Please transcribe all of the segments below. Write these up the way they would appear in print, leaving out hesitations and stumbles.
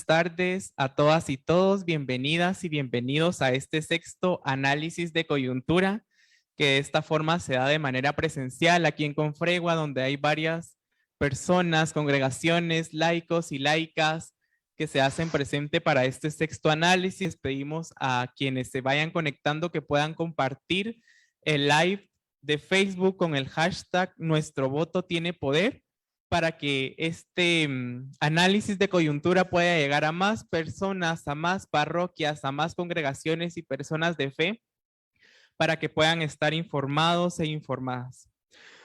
tardes a todas y todos, bienvenidas y bienvenidos a este sexto análisis de coyuntura, que de esta forma se da de manera presencial aquí en Confregua, donde hay varias personas, congregaciones, laicos y laicas que se hacen presente para este sexto análisis. Pedimos a quienes se vayan conectando que puedan compartir el live de Facebook con el hashtag Nuestro Voto Tiene Poder, para que este análisis de coyuntura pueda llegar a más personas, a más parroquias, a más congregaciones y personas de fe, para que puedan estar informados e informadas.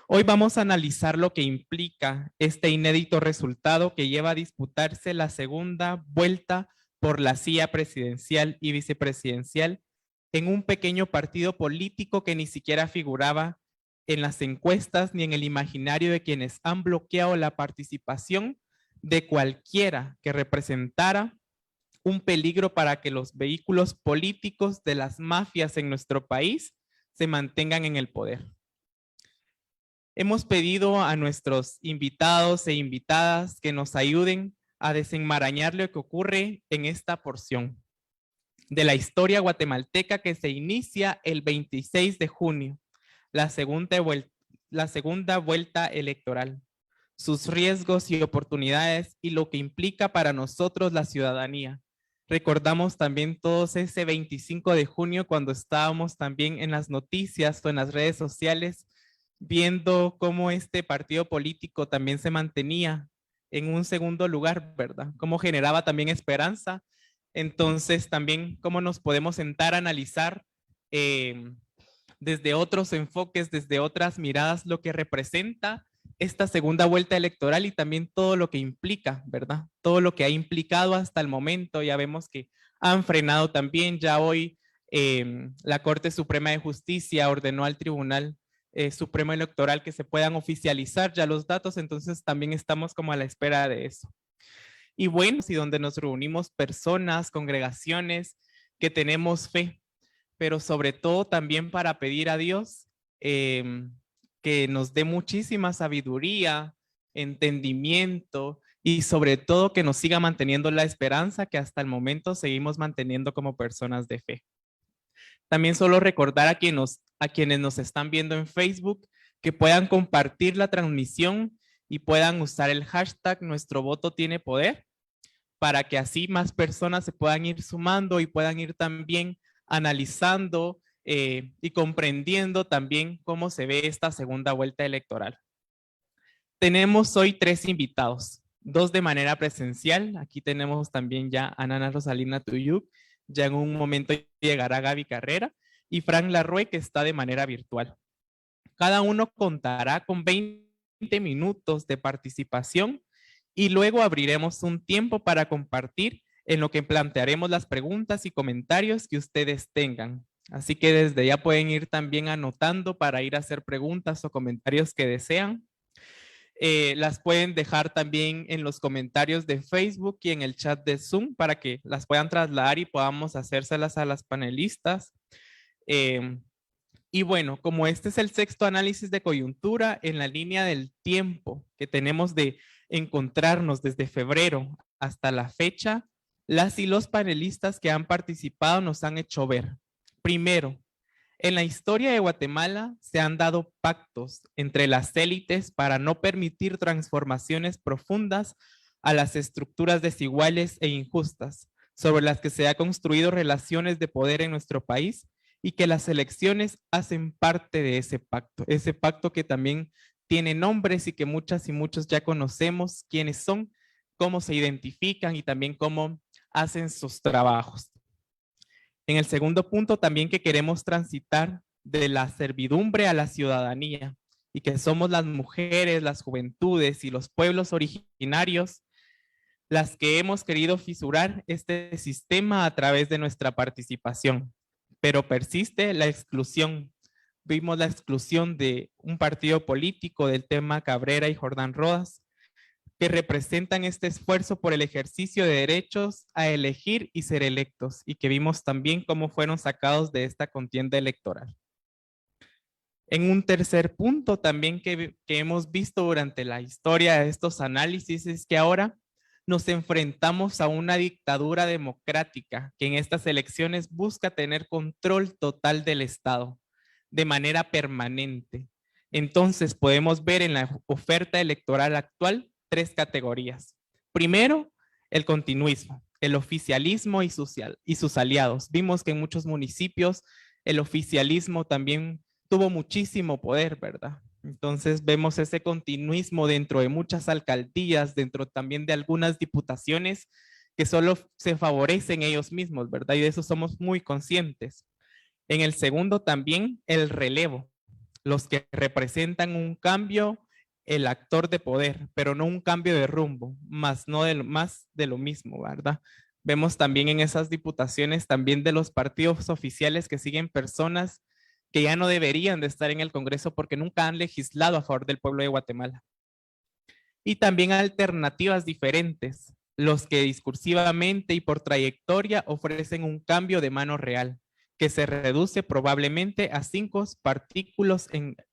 Hoy vamos a analizar lo que implica este inédito resultado que lleva a disputarse la segunda vuelta por la silla presidencial y vicepresidencial en un pequeño partido político que ni siquiera figuraba en las encuestas ni en el imaginario de quienes han bloqueado la participación de cualquiera que representara un peligro para que los vehículos políticos de las mafias en nuestro país se mantengan en el poder. Hemos pedido a nuestros invitados e invitadas que nos ayuden a desenmarañar lo que ocurre en esta porción de la historia guatemalteca que se inicia el 26 de junio, la segunda vuelta electoral, sus riesgos y oportunidades y lo que implica para nosotros la ciudadanía. Recordamos también todos ese 25 de junio cuando estábamos también en las noticias o en las redes sociales viendo cómo este partido político también se mantenía en un segundo lugar, ¿verdad? Cómo generaba también esperanza. Entonces también cómo nos podemos sentar a analizar desde otros enfoques, desde otras miradas, lo que representa esta segunda vuelta electoral y también todo lo que implica, ¿verdad? Todo lo que ha implicado hasta el momento. Ya vemos que han frenado también, ya hoy la Corte Suprema de Justicia ordenó al Tribunal Supremo Electoral que se puedan oficializar ya los datos, entonces también estamos como a la espera de eso. Y bueno, y donde nos reunimos personas, congregaciones que tenemos fe, pero sobre todo también para pedir a Dios que nos dé muchísima sabiduría, entendimiento y sobre todo que nos siga manteniendo la esperanza que hasta el momento seguimos manteniendo como personas de fe. También solo recordar a quienes nos están viendo en Facebook que puedan compartir la transmisión y puedan usar el hashtag Nuestro Voto Tiene Poder para que así más personas se puedan ir sumando y puedan ir también analizando y comprendiendo también cómo se ve esta segunda vuelta electoral. Tenemos hoy 3 invitados, 2 de manera presencial. Aquí tenemos también ya a Nana Rosalina Tuyuk, ya en un momento llegará Gaby Carrera y Frank Larrue, que está de manera virtual. Cada uno contará con 20 minutos de participación y luego abriremos un tiempo para compartir en lo que plantearemos las preguntas y comentarios que ustedes tengan. Así que desde ya pueden ir también anotando para ir a hacer preguntas o comentarios que desean. Las pueden dejar también en los comentarios de Facebook y en el chat de Zoom para que las puedan trasladar y podamos hacérselas a las panelistas. Y bueno, como este es el sexto análisis de coyuntura, en la línea del tiempo que tenemos de encontrarnos desde febrero hasta la fecha, las y los panelistas que han participado nos han hecho ver. Primero, en la historia de Guatemala se han dado pactos entre las élites para no permitir transformaciones profundas a las estructuras desiguales e injustas sobre las que se han construido relaciones de poder en nuestro país y que las elecciones hacen parte de ese pacto que también tiene nombres y que muchas y muchos ya conocemos quiénes son, cómo se identifican y también cómo hacen sus trabajos. En el segundo punto también que queremos transitar de la servidumbre a la ciudadanía y que somos las mujeres, las juventudes y los pueblos originarios las que hemos querido fisurar este sistema a través de nuestra participación. Pero persiste la exclusión. Vimos la exclusión de un partido político del tema Cabrera y Jordán Rodas, que representan este esfuerzo por el ejercicio de derechos a elegir y ser electos, y que vimos también cómo fueron sacados de esta contienda electoral. En un tercer punto también que hemos visto durante la historia de estos análisis es que ahora nos enfrentamos a una dictadura democrática que en estas elecciones busca tener control total del Estado de manera permanente. Entonces podemos ver en la oferta electoral actual 3 categorías. Primero, el continuismo, el oficialismo y sus aliados. Vimos que en muchos municipios el oficialismo también tuvo muchísimo poder, ¿verdad? Entonces vemos ese continuismo dentro de muchas alcaldías, dentro también de algunas diputaciones que solo se favorecen ellos mismos, ¿verdad? Y de eso somos muy conscientes. En el segundo también el relevo, los que representan un cambio, el actor de poder, pero no un cambio de rumbo, más de lo mismo, ¿verdad? Vemos también en esas diputaciones también de los partidos oficiales que siguen personas que ya no deberían de estar en el Congreso porque nunca han legislado a favor del pueblo de Guatemala. Y también alternativas diferentes, los que discursivamente y por trayectoria ofrecen un cambio de mano real, que se reduce probablemente a 5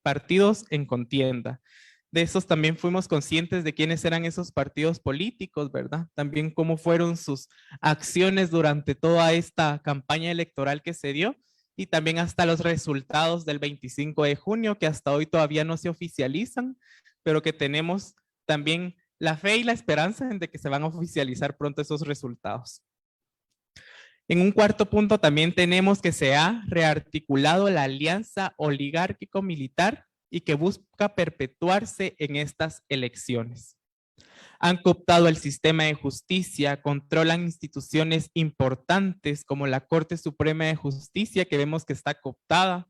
partidos en contienda. De esos también fuimos conscientes de quiénes eran esos partidos políticos, ¿verdad? También cómo fueron sus acciones durante toda esta campaña electoral que se dio y también hasta los resultados del 25 de junio, que hasta hoy todavía no se oficializan, pero que tenemos también la fe y la esperanza de que se van a oficializar pronto esos resultados. En un cuarto punto también tenemos que se ha rearticulado la alianza oligárquico-militar y que busca perpetuarse en estas elecciones. Han cooptado el sistema de justicia, controlan instituciones importantes como la Corte Suprema de Justicia, que vemos que está cooptada.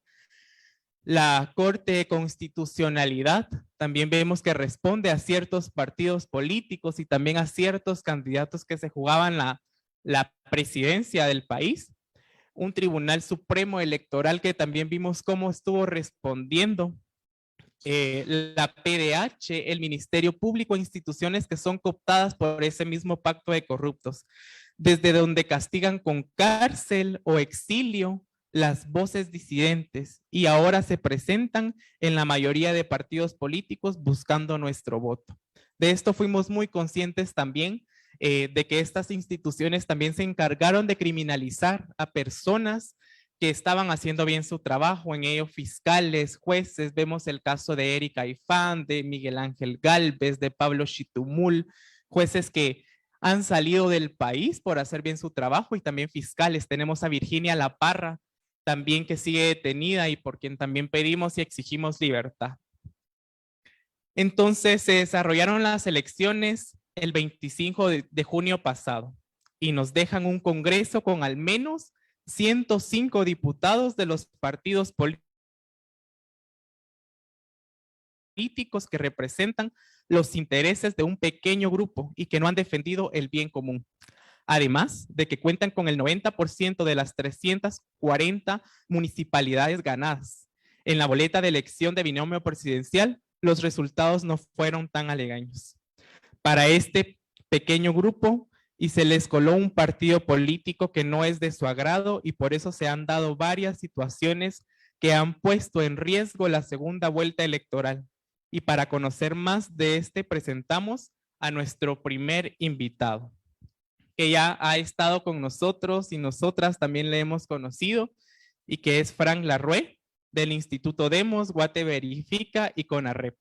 La Corte de Constitucionalidad también vemos que responde a ciertos partidos políticos y también a ciertos candidatos que se jugaban la presidencia del país. Un Tribunal Supremo Electoral que también vimos cómo estuvo respondiendo. La PDH, el Ministerio Público, instituciones que son cooptadas por ese mismo pacto de corruptos, desde donde castigan con cárcel o exilio las voces disidentes y ahora se presentan en la mayoría de partidos políticos buscando nuestro voto. De esto fuimos muy conscientes también de que estas instituciones también se encargaron de criminalizar a personas que estaban haciendo bien su trabajo, en ello fiscales, jueces, vemos el caso de Erika Ifán, de Miguel Ángel Gálvez, de Pablo Chitumul, jueces que han salido del país por hacer bien su trabajo y también fiscales. Tenemos a Virginia La Parra, también que sigue detenida y por quien también pedimos y exigimos libertad. Entonces se desarrollaron las elecciones el 25 de junio pasado y nos dejan un congreso con al menos 105 diputados de los partidos políticos que representan los intereses de un pequeño grupo y que no han defendido el bien común. Además de que cuentan con el 90% de las 340 municipalidades ganadas. En la boleta de elección de binomio presidencial, los resultados no fueron tan alegaños. Para este pequeño grupo, y se les coló un partido político que no es de su agrado y por eso se han dado varias situaciones que han puesto en riesgo la segunda vuelta electoral. Y para conocer más de este, presentamos a nuestro primer invitado, que ya ha estado con nosotros y nosotras también le hemos conocido, y que es Frank Larrue, del Instituto Demos, Guate Verifica y CONARREP.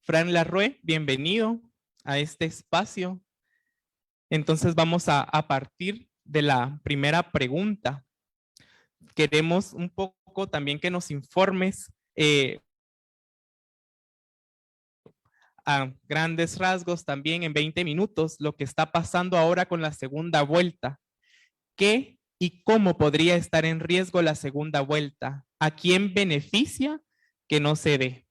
Frank Larrue, bienvenido a este espacio. Entonces vamos a partir de la primera pregunta. Queremos un poco también que nos informes a grandes rasgos también en 20 minutos lo que está pasando ahora con la segunda vuelta. ¿Qué y cómo podría estar en riesgo la segunda vuelta? ¿A quién beneficia que no se dé?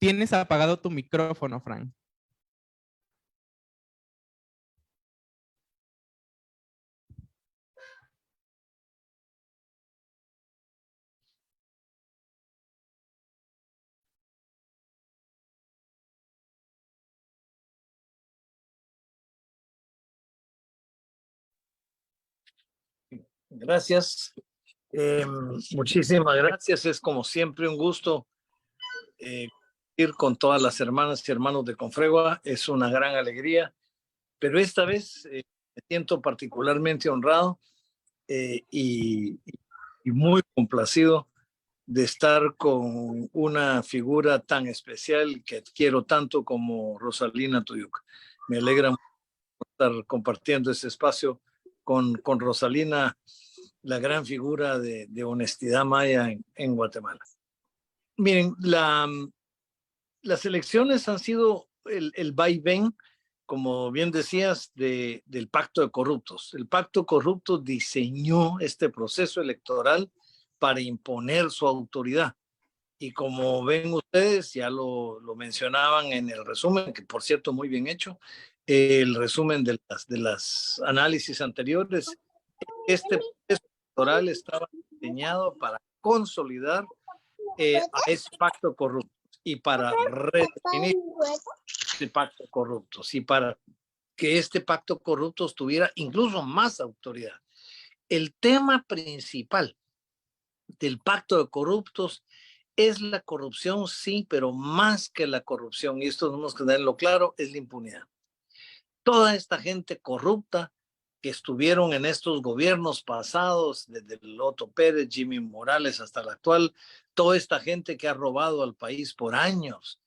Tienes apagado tu micrófono, Frank. Gracias. Muchísimas gracias. Es como siempre un gusto ir con todas las hermanas y hermanos de Confregua. Es una gran alegría, pero esta vez me siento particularmente honrado y muy complacido de estar con una figura tan especial que quiero tanto como Rosalina Tuyuca. Me alegra mucho estar compartiendo este espacio con Rosalina, la gran figura de honestidad maya en Guatemala. Miren, las elecciones han sido el vaivén, como bien decías, del pacto de corruptos. El pacto corrupto diseñó este proceso electoral para imponer su autoridad. Y como ven ustedes, ya lo mencionaban en el resumen, que por cierto muy bien hecho, el resumen de las análisis anteriores, este proceso electoral estaba diseñado para consolidar a ese pacto corrupto y para redefinir ese pacto corrupto y para que este pacto corrupto tuviera incluso más autoridad. El tema principal del pacto de corruptos es la corrupción, sí, pero más que la corrupción, y esto tenemos que tenerlo claro, es la impunidad. Toda esta gente corrupta que estuvieron en estos gobiernos pasados, desde Otto Pérez, Jimmy Morales hasta el actual, toda esta gente que ha robado al país por años,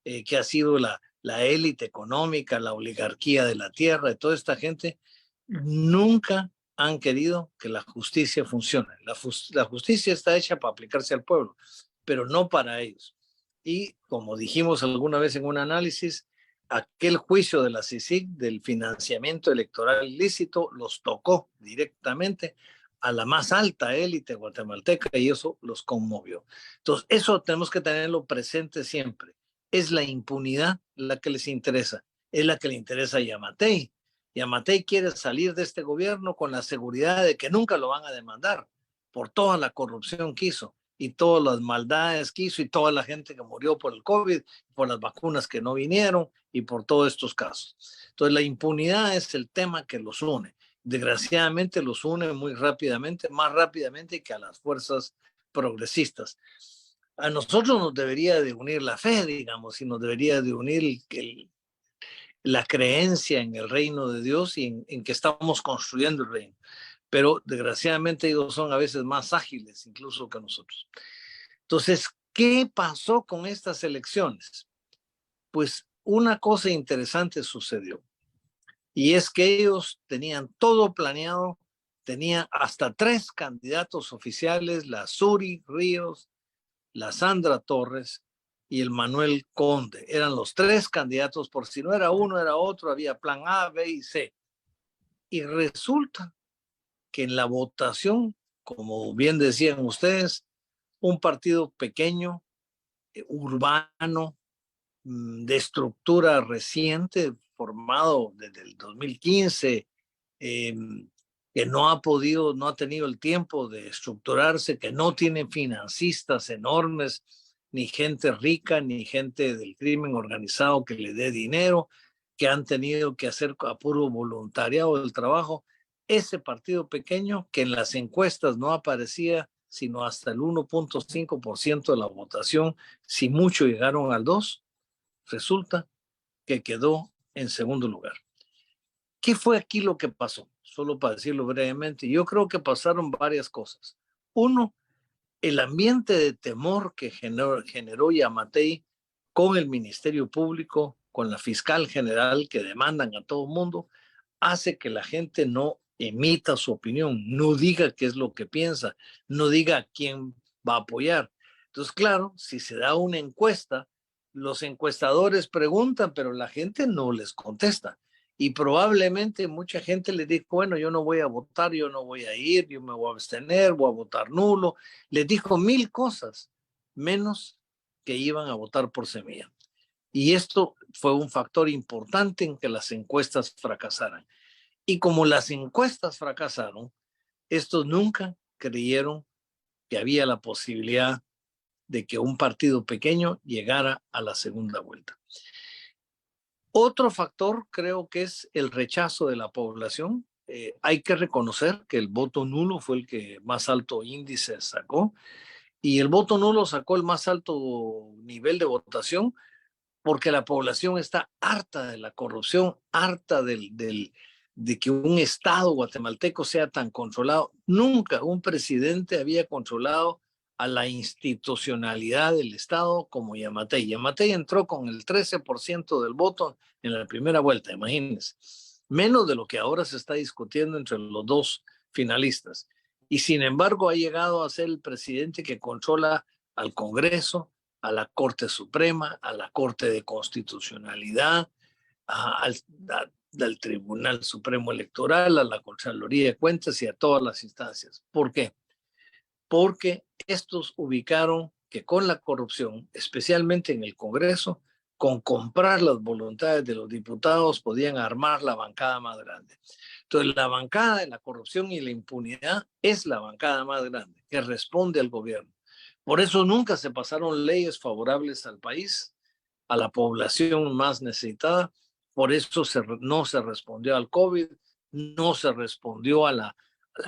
que ha sido la élite económica, la oligarquía de la tierra, toda esta gente, nunca han querido que la justicia funcione. La justicia está hecha para aplicarse al pueblo, pero no para ellos. Y como dijimos alguna vez en un análisis, aquel juicio de la CICIG del financiamiento electoral ilícito los tocó directamente a la más alta élite guatemalteca y eso los conmovió. Entonces, eso tenemos que tenerlo presente siempre. Es la impunidad la que les interesa, es la que le interesa a Yamatei. Yamatei quiere salir de este gobierno con la seguridad de que nunca lo van a demandar por toda la corrupción que hizo y todas las maldades que hizo y toda la gente que murió por el COVID, por las vacunas que no vinieron y por todos estos casos. Entonces la impunidad es el tema que los une. Desgraciadamente los une muy rápidamente, más rápidamente que a las fuerzas progresistas. A nosotros nos debería de unir la fe, digamos, y nos debería de unir la creencia en el reino de Dios y en que estamos construyendo el reino. Pero desgraciadamente ellos son a veces más ágiles incluso que nosotros. Entonces, ¿qué pasó con estas elecciones? Pues una cosa interesante sucedió y es que ellos tenían todo planeado, tenían hasta 3 candidatos oficiales, la Suri Ríos, la Sandra Torres y el Manuel Conde. Eran los 3 candidatos, por si no era uno, era otro, había plan A, B y C. Y resulta que en la votación, como bien decían ustedes, un partido pequeño, urbano, de estructura reciente, formado desde el 2015, que no ha tenido el tiempo de estructurarse, que no tiene financistas enormes, ni gente rica, ni gente del crimen organizado que le dé dinero, que han tenido que hacer a puro voluntariado el trabajo. Ese partido pequeño que en las encuestas no aparecía sino hasta el 1.5% de la votación, si mucho llegaron al 2%, resulta que quedó en segundo lugar. ¿Qué fue aquí lo que pasó? Solo para decirlo brevemente, yo creo que pasaron varias cosas. Uno, el ambiente de temor que generó Yamatei con el Ministerio Público, con la fiscal general que demandan a todo el mundo, hace que la gente no emita su opinión, no diga qué es lo que piensa, no diga a quién va a apoyar. Entonces, claro, si se da una encuesta, los encuestadores preguntan, pero la gente no les contesta. Y probablemente mucha gente les dijo, bueno, yo no voy a votar, yo no voy a ir, yo me voy a abstener, voy a votar nulo. Les dijo 1000 cosas, menos que iban a votar por Semilla. Y esto fue un factor importante en que las encuestas fracasaran. Y como las encuestas fracasaron, estos nunca creyeron que había la posibilidad de que un partido pequeño llegara a la segunda vuelta. Otro factor creo que es el rechazo de la población. Hay que reconocer que el voto nulo fue el que más alto índice sacó Y el voto nulo sacó el más alto nivel de votación porque la población está harta de la corrupción, harta de que un Estado guatemalteco sea tan controlado. Nunca un presidente había controlado a la institucionalidad del Estado como Yamatei. Yamatei entró con el 13% del voto en la primera vuelta, imagínense. Menos de lo que ahora se está discutiendo entre los dos finalistas. Y sin embargo ha llegado a ser el presidente que controla al Congreso, a la Corte Suprema, a la Corte de Constitucionalidad, al Tribunal Supremo Electoral, a la Contraloría de Cuentas y a todas las instancias. ¿Por qué? Porque estos ubicaron que con la corrupción, especialmente en el Congreso, con comprar las voluntades de los diputados podían armar la bancada más grande. Entonces, la bancada de la corrupción y la impunidad es la bancada más grande que responde al gobierno. Por eso nunca se pasaron leyes favorables al país, a la población más necesitada. Por eso no se respondió al COVID, no se respondió a la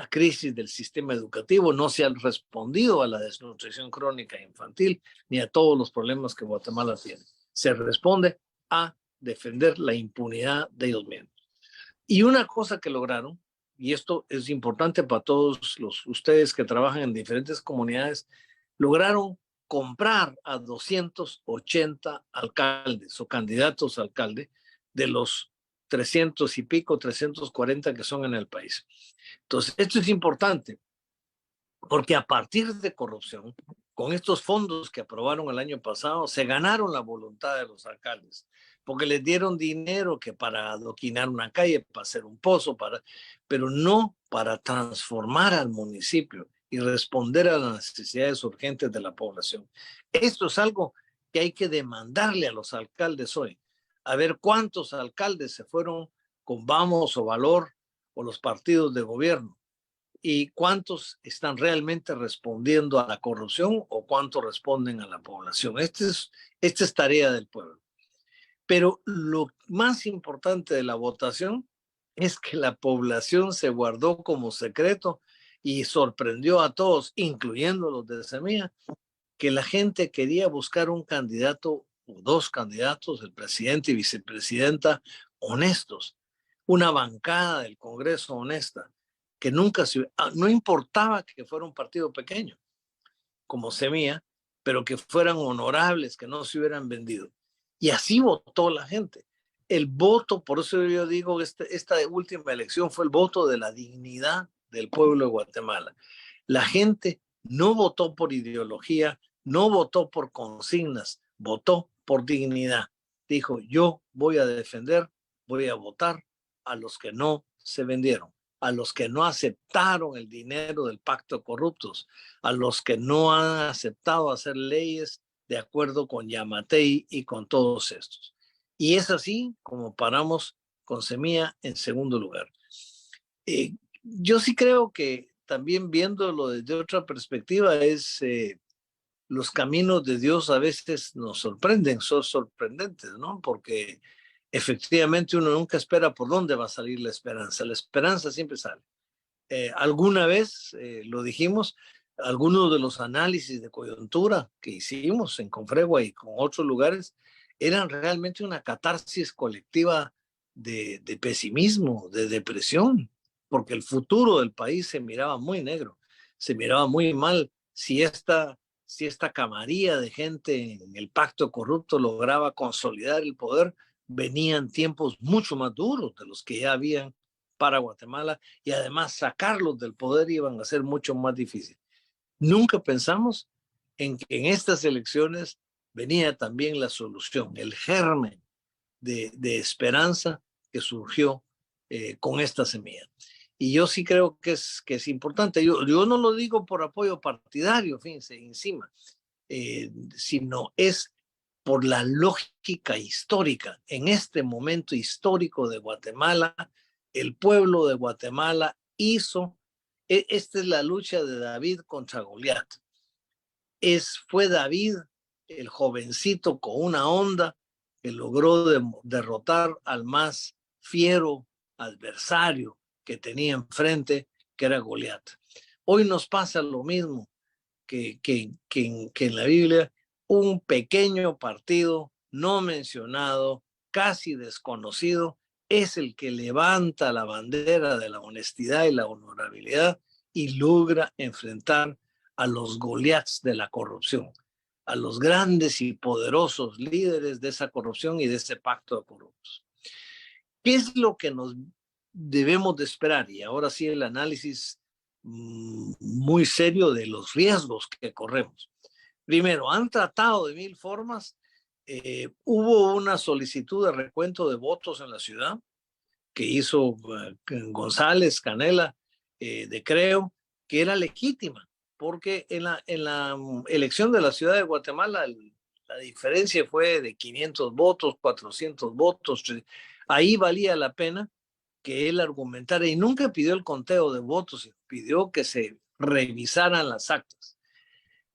crisis del sistema educativo, no se ha respondido a la desnutrición crónica infantil, ni a todos los problemas que Guatemala tiene. Se responde a defender la impunidad de ellos mismos. Y una cosa que lograron, y esto es importante para todos ustedes que trabajan en diferentes comunidades, lograron comprar a 280 alcaldes o candidatos a alcalde de los 300 y pico, 340 que son en el país. Entonces, esto es importante porque a partir de corrupción, con estos fondos que aprobaron el año pasado, se ganaron la voluntad de los alcaldes, porque les dieron dinero que para adoquinar una calle, para hacer un pozo, pero no para transformar al municipio y responder a las necesidades urgentes de la población. Esto es algo que hay que demandarle a los alcaldes hoy. A ver cuántos alcaldes se fueron con Vamos o Valor o los partidos de gobierno y cuántos están realmente respondiendo a la corrupción o cuántos responden a la población. Esta es tarea del pueblo. Pero lo más importante de la votación es que la población se guardó como secreto y sorprendió a todos, incluyendo los de Semilla, que la gente quería buscar un candidato o dos candidatos, el presidente y vicepresidenta, honestos, una bancada del Congreso honesta, que nunca no importaba que fuera un partido pequeño, como Semilla, pero que fueran honorables, que no se hubieran vendido. Y así votó la gente. El voto, por eso yo digo, esta última elección fue el voto de la dignidad del pueblo de Guatemala. La gente no votó por ideología, no votó por consignas, votó por dignidad. Dijo, yo voy a defender, voy a votar a los que no se vendieron, a los que no aceptaron el dinero del pacto de corruptos, a los que no han aceptado hacer leyes de acuerdo con Yamatei y con todos estos. Y es así como paramos con Semilla en segundo lugar. Yo sí creo que también viéndolo desde otra perspectiva los caminos de Dios a veces nos sorprenden, son sorprendentes, ¿no? Porque efectivamente uno nunca espera por dónde va a salir la esperanza siempre sale. Alguna vez, lo dijimos, algunos de los análisis de coyuntura que hicimos en Confregua y con otros lugares eran realmente una catarsis colectiva de pesimismo, de depresión, porque el futuro del país se miraba muy negro, se miraba muy mal. Si esta camarilla de gente en el pacto corrupto lograba consolidar el poder, venían tiempos mucho más duros de los que ya habían para Guatemala y además sacarlos del poder iban a ser mucho más difícil. Nunca pensamos en que en estas elecciones venía también la solución, el germen de esperanza que surgió con esta semilla. Y yo sí creo que es importante. Yo no lo digo por apoyo partidario, fíjense, encima, sino es por la lógica histórica. En este momento histórico de Guatemala, el pueblo de Guatemala hizo, esta es la lucha de David contra Goliat. Fue David, el jovencito con una onda, que logró derrotar al más fiero adversario que tenía enfrente, que era Goliat. Hoy nos pasa lo mismo, que en la Biblia un pequeño partido no mencionado, casi desconocido, es el que levanta la bandera de la honestidad y la honorabilidad y logra enfrentar a los Goliaths de la corrupción, a los grandes y poderosos líderes de esa corrupción y de ese pacto de corruptos. ¿Qué es lo que nos debemos de esperar? Y ahora sí el análisis muy serio de los riesgos que corremos. Primero, han tratado de mil formas. Hubo una solicitud de recuento de votos en la ciudad que hizo González Canela de Creo, que era legítima, porque en la elección de la ciudad de Guatemala la diferencia fue de 500 votos, 400 votos. Ahí valía la pena que él argumentara y nunca pidió el conteo de votos, pidió que se revisaran las actas.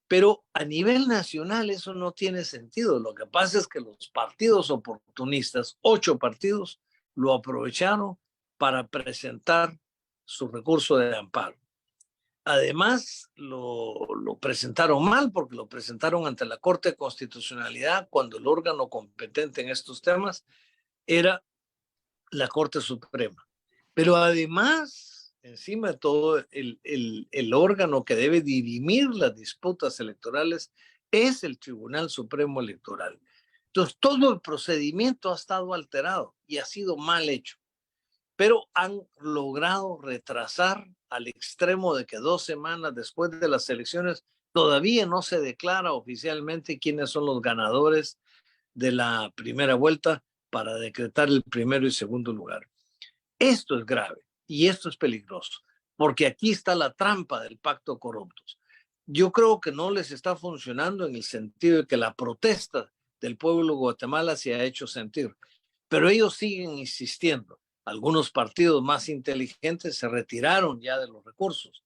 Pero a nivel nacional eso no tiene sentido. Lo que pasa es que los partidos oportunistas, 8 partidos, lo aprovecharon para presentar su recurso de amparo. Además, lo presentaron mal porque lo presentaron ante la Corte de Constitucionalidad cuando el órgano competente en estos temas era la Corte Suprema. Pero además, encima de todo, el órgano que debe dirimir las disputas electorales es el Tribunal Supremo Electoral. Entonces, todo el procedimiento ha estado alterado y ha sido mal hecho. Pero han logrado retrasar al extremo de que 2 semanas después de las elecciones todavía no se declara oficialmente quiénes son los ganadores de la primera vuelta para decretar el primero y segundo lugar. Esto es grave y esto es peligroso, porque aquí está la trampa del pacto corruptos. Yo creo que no les está funcionando en el sentido de que la protesta del pueblo de Guatemala se ha hecho sentir, pero ellos siguen insistiendo. Algunos partidos más inteligentes se retiraron ya de los recursos,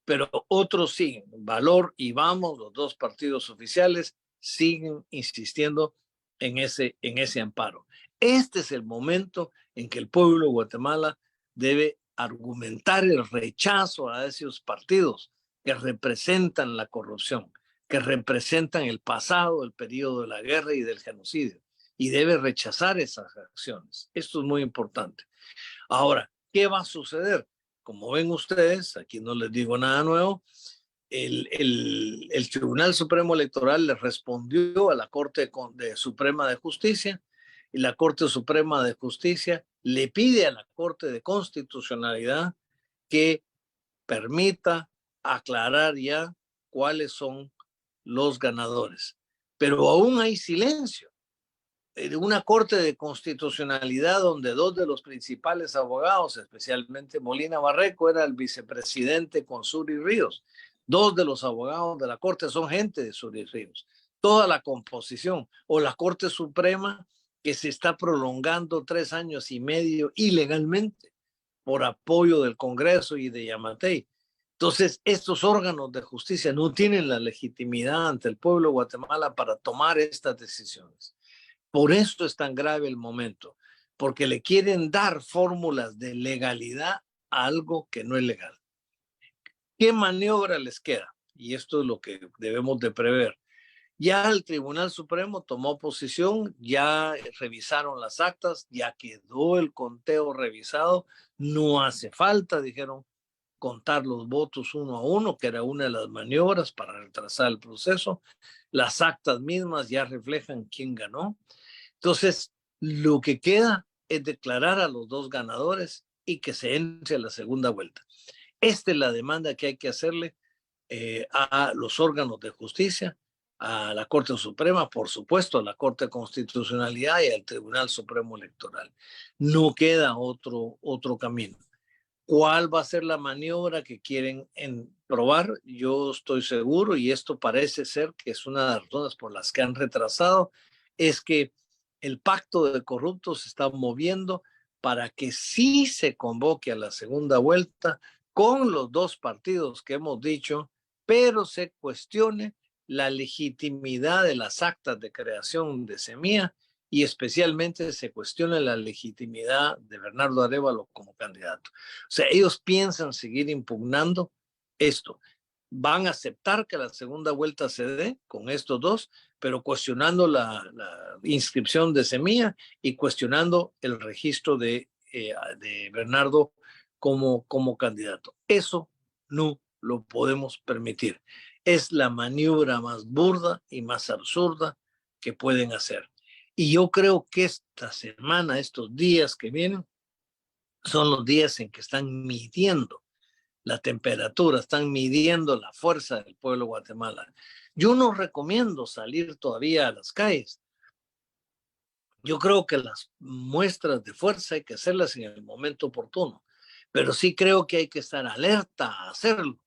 pero otros siguen. Valor y Vamos, los 2 partidos oficiales, siguen insistiendo en ese amparo. Este es el momento en que el pueblo de Guatemala debe argumentar el rechazo a esos partidos que representan la corrupción, que representan el pasado, el periodo de la guerra y del genocidio, y debe rechazar esas acciones. Esto es muy importante. Ahora, ¿qué va a suceder? Como ven ustedes, aquí no les digo nada nuevo, el Tribunal Supremo Electoral le respondió a la Corte Suprema de Justicia y la Corte Suprema de Justicia le pide a la Corte de Constitucionalidad que permita aclarar ya cuáles son los ganadores. Pero aún hay silencio. Una Corte de Constitucionalidad donde 2 de los principales abogados, especialmente Molina Barreco, era el vicepresidente con Suri Ríos. 2 de los abogados de la Corte son gente de Suri Ríos. Toda la composición, o la Corte Suprema que se está prolongando 3 años y medio ilegalmente por apoyo del Congreso y de Yamatei. Entonces, estos órganos de justicia no tienen la legitimidad ante el pueblo de Guatemala para tomar estas decisiones. Por eso es tan grave el momento, porque le quieren dar fórmulas de legalidad a algo que no es legal. ¿Qué maniobra les queda? Y esto es lo que debemos de prever. Ya el Tribunal Supremo tomó posición, ya revisaron las actas, ya quedó el conteo revisado, no hace falta, dijeron, contar los votos uno a uno, que era una de las maniobras para retrasar el proceso. Las actas mismas ya reflejan quién ganó. Entonces, lo que queda es declarar a los 2 ganadores y que se entre a la segunda vuelta. Esta es la demanda que hay que hacerle a los órganos de justicia, a la Corte Suprema, por supuesto, a la Corte de Constitucionalidad y al Tribunal Supremo Electoral. No queda otro camino. ¿Cuál va a ser la maniobra que quieren probar? Yo estoy seguro, y esto parece ser que es una de las razones por las que han retrasado, es que el pacto de corruptos se está moviendo para que sí se convoque a la segunda vuelta con los 2 partidos que hemos dicho, pero se cuestione la legitimidad de las actas de creación de Semilla y especialmente se cuestione la legitimidad de Bernardo Arévalo como candidato. O sea, ellos piensan seguir impugnando esto. van a aceptar que la segunda vuelta se dé con estos dos, pero cuestionando la inscripción de Semilla y cuestionando el registro de Bernardo como candidato. Eso no lo podemos permitir. Es la maniobra más burda y más absurda que pueden hacer. Y yo creo que esta semana, estos días que vienen, son los días en que están midiendo la temperatura, están midiendo la fuerza del pueblo de Guatemala. Yo no recomiendo salir todavía a las calles. Yo creo que las muestras de fuerza hay que hacerlas en el momento oportuno, pero sí creo que hay que estar alerta a hacerlo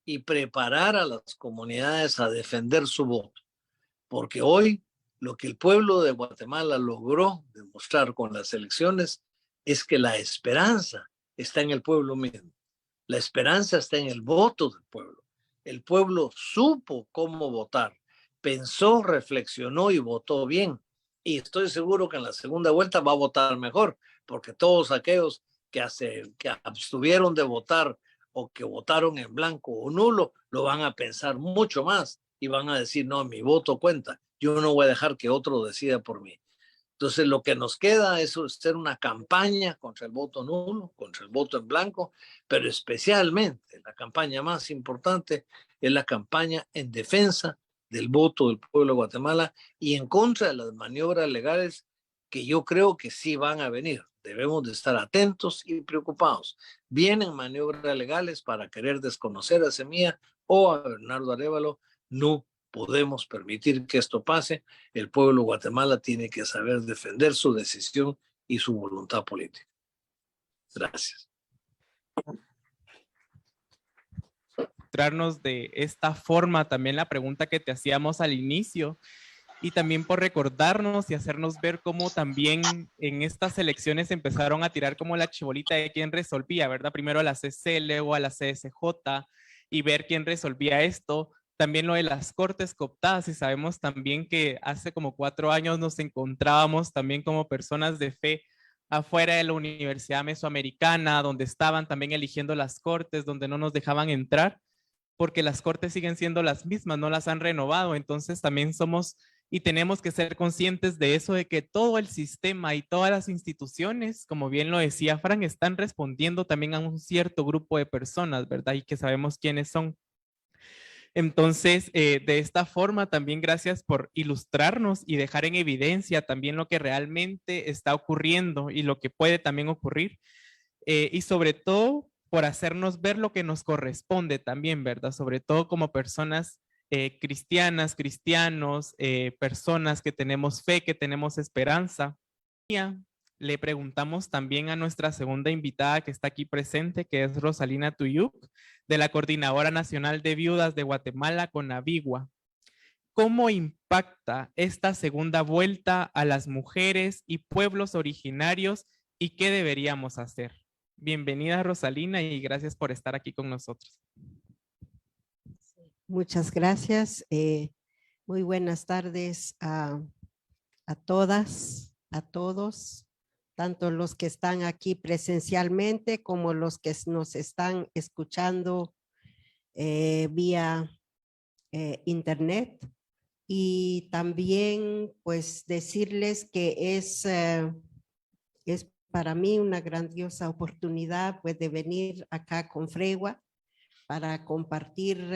y preparar a las comunidades a defender su voto, porque hoy lo que el pueblo de Guatemala logró demostrar con las elecciones es que la esperanza está en el pueblo mismo. La esperanza está en el voto del pueblo. El pueblo supo cómo votar, pensó, reflexionó y votó bien. Y estoy seguro que en la segunda vuelta va a votar mejor, porque todos aquellos que abstuvieron de votar o que votaron en blanco o nulo, lo van a pensar mucho más y van a decir, no, mi voto cuenta. Yo no voy a dejar que otro decida por mí. Entonces, lo que nos queda es hacer una campaña contra el voto nulo, contra el voto en blanco, pero especialmente la campaña más importante es la campaña en defensa del voto del pueblo de Guatemala y en contra de las maniobras legales que yo creo que sí van a venir. Debemos de estar atentos y preocupados. Vienen maniobras legales para querer desconocer a Semilla o a Bernardo Arévalo. No podemos permitir que esto pase. El pueblo de Guatemala tiene que saber defender su decisión y su voluntad política. Gracias. Mostrarnos de esta forma también la pregunta que te hacíamos al inicio y también por recordarnos y hacernos ver cómo también en estas elecciones empezaron a tirar como la chibolita de quién resolvía, ¿verdad? Primero a la CC, luego a la CSJ y ver quién resolvía esto. También lo de las cortes cooptadas y sabemos también que hace como 4 años nos encontrábamos también como personas de fe afuera de la Universidad Mesoamericana, donde estaban también eligiendo las cortes, donde no nos dejaban entrar, porque las cortes siguen siendo las mismas, no las han renovado. Entonces también somos y tenemos que ser conscientes de eso, de que todo el sistema y todas las instituciones, como bien lo decía Fran, están respondiendo también a un cierto grupo de personas, ¿verdad? Y que sabemos quiénes son. Entonces, de esta forma, también gracias por ilustrarnos y dejar en evidencia también lo que realmente está ocurriendo y lo que puede también ocurrir. Y sobre todo, por hacernos ver lo que nos corresponde también, ¿verdad? Sobre todo como personas cristianas, cristianos, personas que tenemos fe, que tenemos esperanza. Le preguntamos también a nuestra segunda invitada que está aquí presente, que es Rosalina Tuyuk, de la Coordinadora Nacional de Viudas de Guatemala, CONAVIGUA. ¿Cómo impacta esta segunda vuelta a las mujeres y pueblos originarios y qué deberíamos hacer? Bienvenida, Rosalina, y gracias por estar aquí con nosotros. Muchas gracias. Muy buenas tardes a todas, a todos, tanto los que están aquí presencialmente como los que nos están escuchando vía internet. Y también pues decirles que es para mí una grandiosa oportunidad pues de venir acá con Fregua para compartir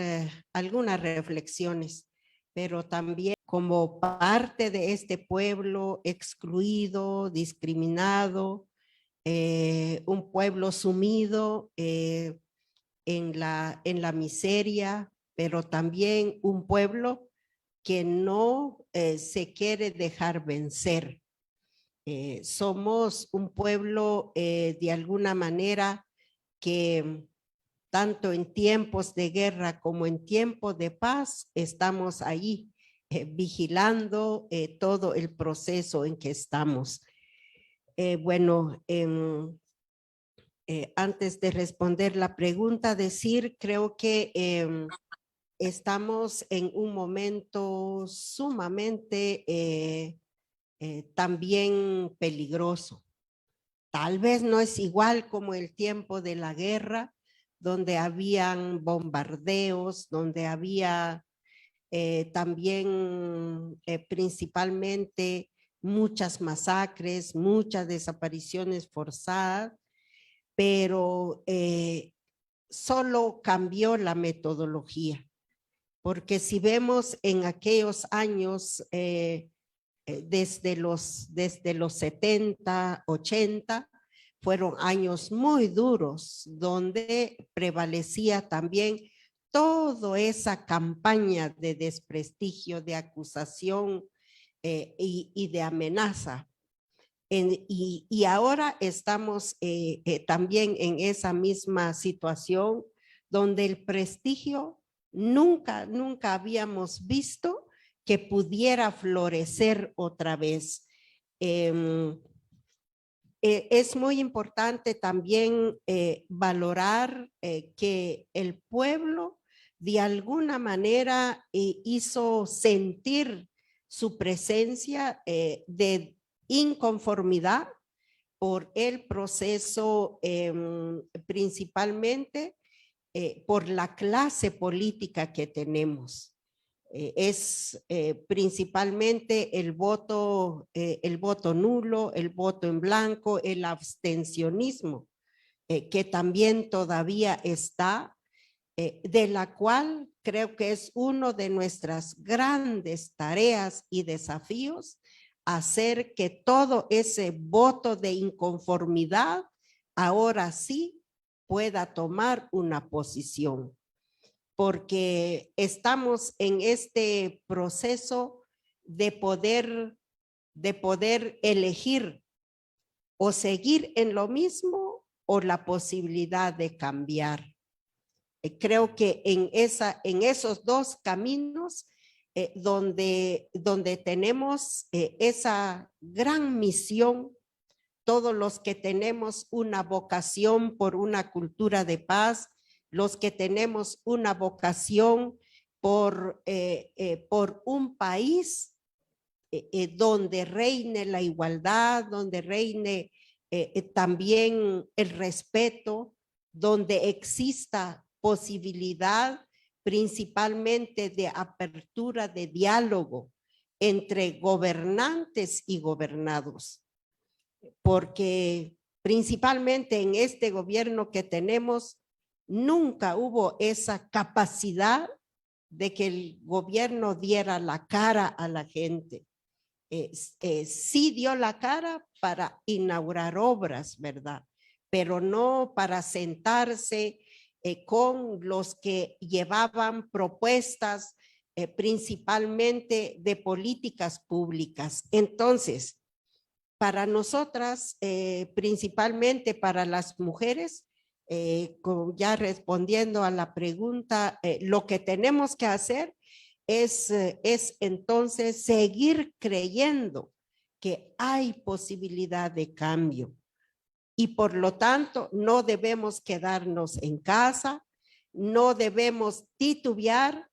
algunas reflexiones, pero también como parte de este pueblo excluido, discriminado, un pueblo sumido en la miseria, pero también un pueblo que no se quiere dejar vencer. Somos un pueblo de alguna manera que tanto en tiempos de guerra como en tiempos de paz estamos ahí vigilando todo el proceso en que estamos. Bueno, antes de responder la pregunta, creo que estamos en un momento sumamente también peligroso. Tal vez no es igual como el tiempo de la guerra, donde habían bombardeos, donde había también principalmente muchas masacres, muchas desapariciones forzadas, pero solo cambió la metodología, porque si vemos en aquellos años, desde los 70, 80, fueron años muy duros, donde prevalecía también toda esa campaña de desprestigio, de acusación y de amenaza. Y ahora estamos también en esa misma situación donde el prestigio nunca habíamos visto que pudiera florecer otra vez. Es muy importante también valorar que el pueblo de alguna manera hizo sentir su presencia de inconformidad por el proceso, principalmente por la clase política que tenemos. Es principalmente el voto nulo, el voto en blanco, el abstencionismo, que también todavía está, de la cual creo que es uno de nuestras grandes tareas y desafíos, hacer que todo ese voto de inconformidad ahora sí pueda tomar una posición, porque estamos en este proceso de poder elegir o seguir en lo mismo o la posibilidad de cambiar. Creo que en esos dos caminos donde tenemos esa gran misión, todos los que tenemos una vocación por una cultura de paz, los que tenemos una vocación por un país donde reine la igualdad, donde reine también el respeto, donde exista posibilidad principalmente de apertura de diálogo entre gobernantes y gobernados, porque principalmente en este gobierno que tenemos nunca hubo esa capacidad de que el gobierno diera la cara a la gente. Sí dio la cara para inaugurar obras, ¿verdad? Pero no para sentarse con los que llevaban propuestas principalmente de políticas públicas. Entonces, para nosotras, principalmente para las mujeres, ya respondiendo a la pregunta, lo que tenemos que hacer es entonces seguir creyendo que hay posibilidad de cambio. Y por lo tanto, no debemos quedarnos en casa, no debemos titubear,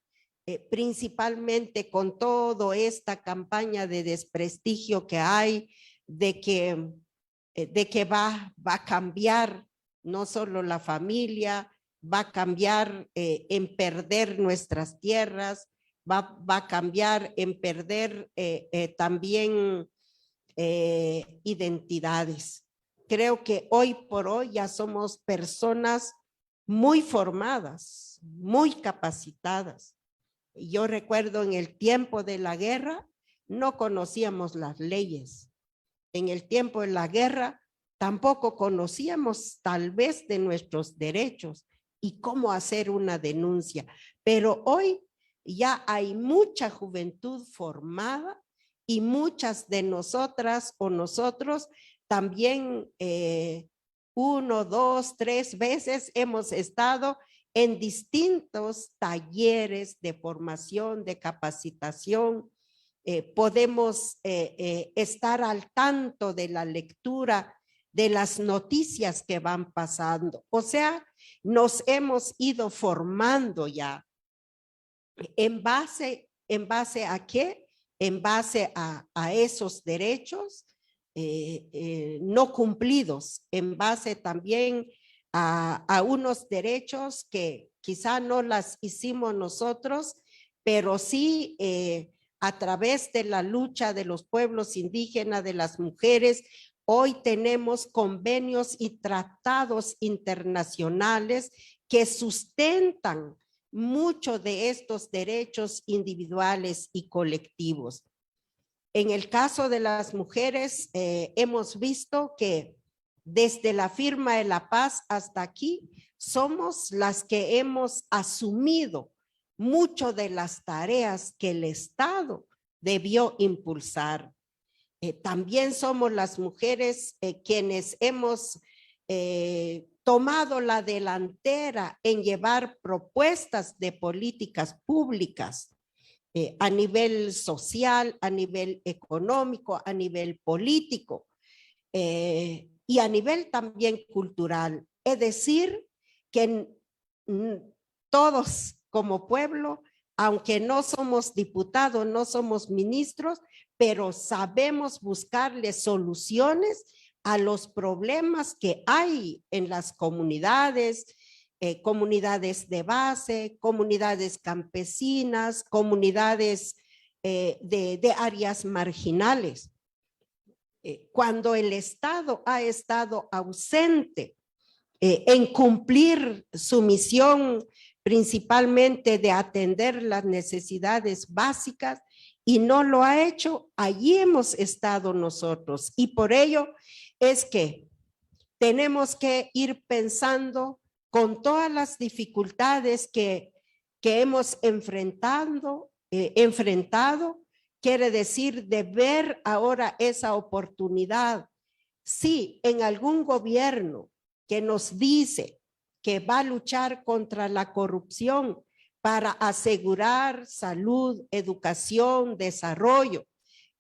principalmente con toda esta campaña de desprestigio que hay, de que va a cambiar no solo la familia, va a cambiar en perder nuestras tierras, va a cambiar en perder también identidades. Creo que hoy por hoy ya somos personas muy formadas, muy capacitadas. Yo recuerdo en el tiempo de la guerra, no conocíamos las leyes. En el tiempo de la guerra, tampoco conocíamos tal vez de nuestros derechos y cómo hacer una denuncia. Pero hoy ya hay mucha juventud formada y muchas de nosotras o nosotros también 1, 2, 3 veces hemos estado en distintos talleres de formación, de capacitación. Podemos estar al tanto de la lectura de las noticias que van pasando. O sea, nos hemos ido formando ya. ¿En base a qué? En base a esos derechos no cumplidos, en base también a unos derechos que quizá no las hicimos nosotros, pero sí a través de la lucha de los pueblos indígenas, de las mujeres. Hoy tenemos convenios y tratados internacionales que sustentan muchos de estos derechos individuales y colectivos. En el caso de las mujeres, hemos visto que desde la firma de la paz hasta aquí, somos las que hemos asumido mucho de las tareas que el Estado debió impulsar. También somos las mujeres quienes hemos tomado la delantera en llevar propuestas de políticas públicas a nivel social, a nivel económico, a nivel político y a nivel también cultural. Es decir, que todos como pueblo, aunque no somos diputados, no somos ministros, pero sabemos buscarle soluciones a los problemas que hay en las comunidades, comunidades de base, comunidades campesinas, comunidades de áreas marginales. Cuando el Estado ha estado ausente en cumplir su misión, principalmente de atender las necesidades básicas, y no lo ha hecho, allí hemos estado nosotros. Y por ello es que tenemos que ir pensando con todas las dificultades que hemos enfrentado, quiere decir de ver ahora esa oportunidad. Sí, en algún gobierno que nos dice que va a luchar contra la corrupción para asegurar salud, educación, desarrollo,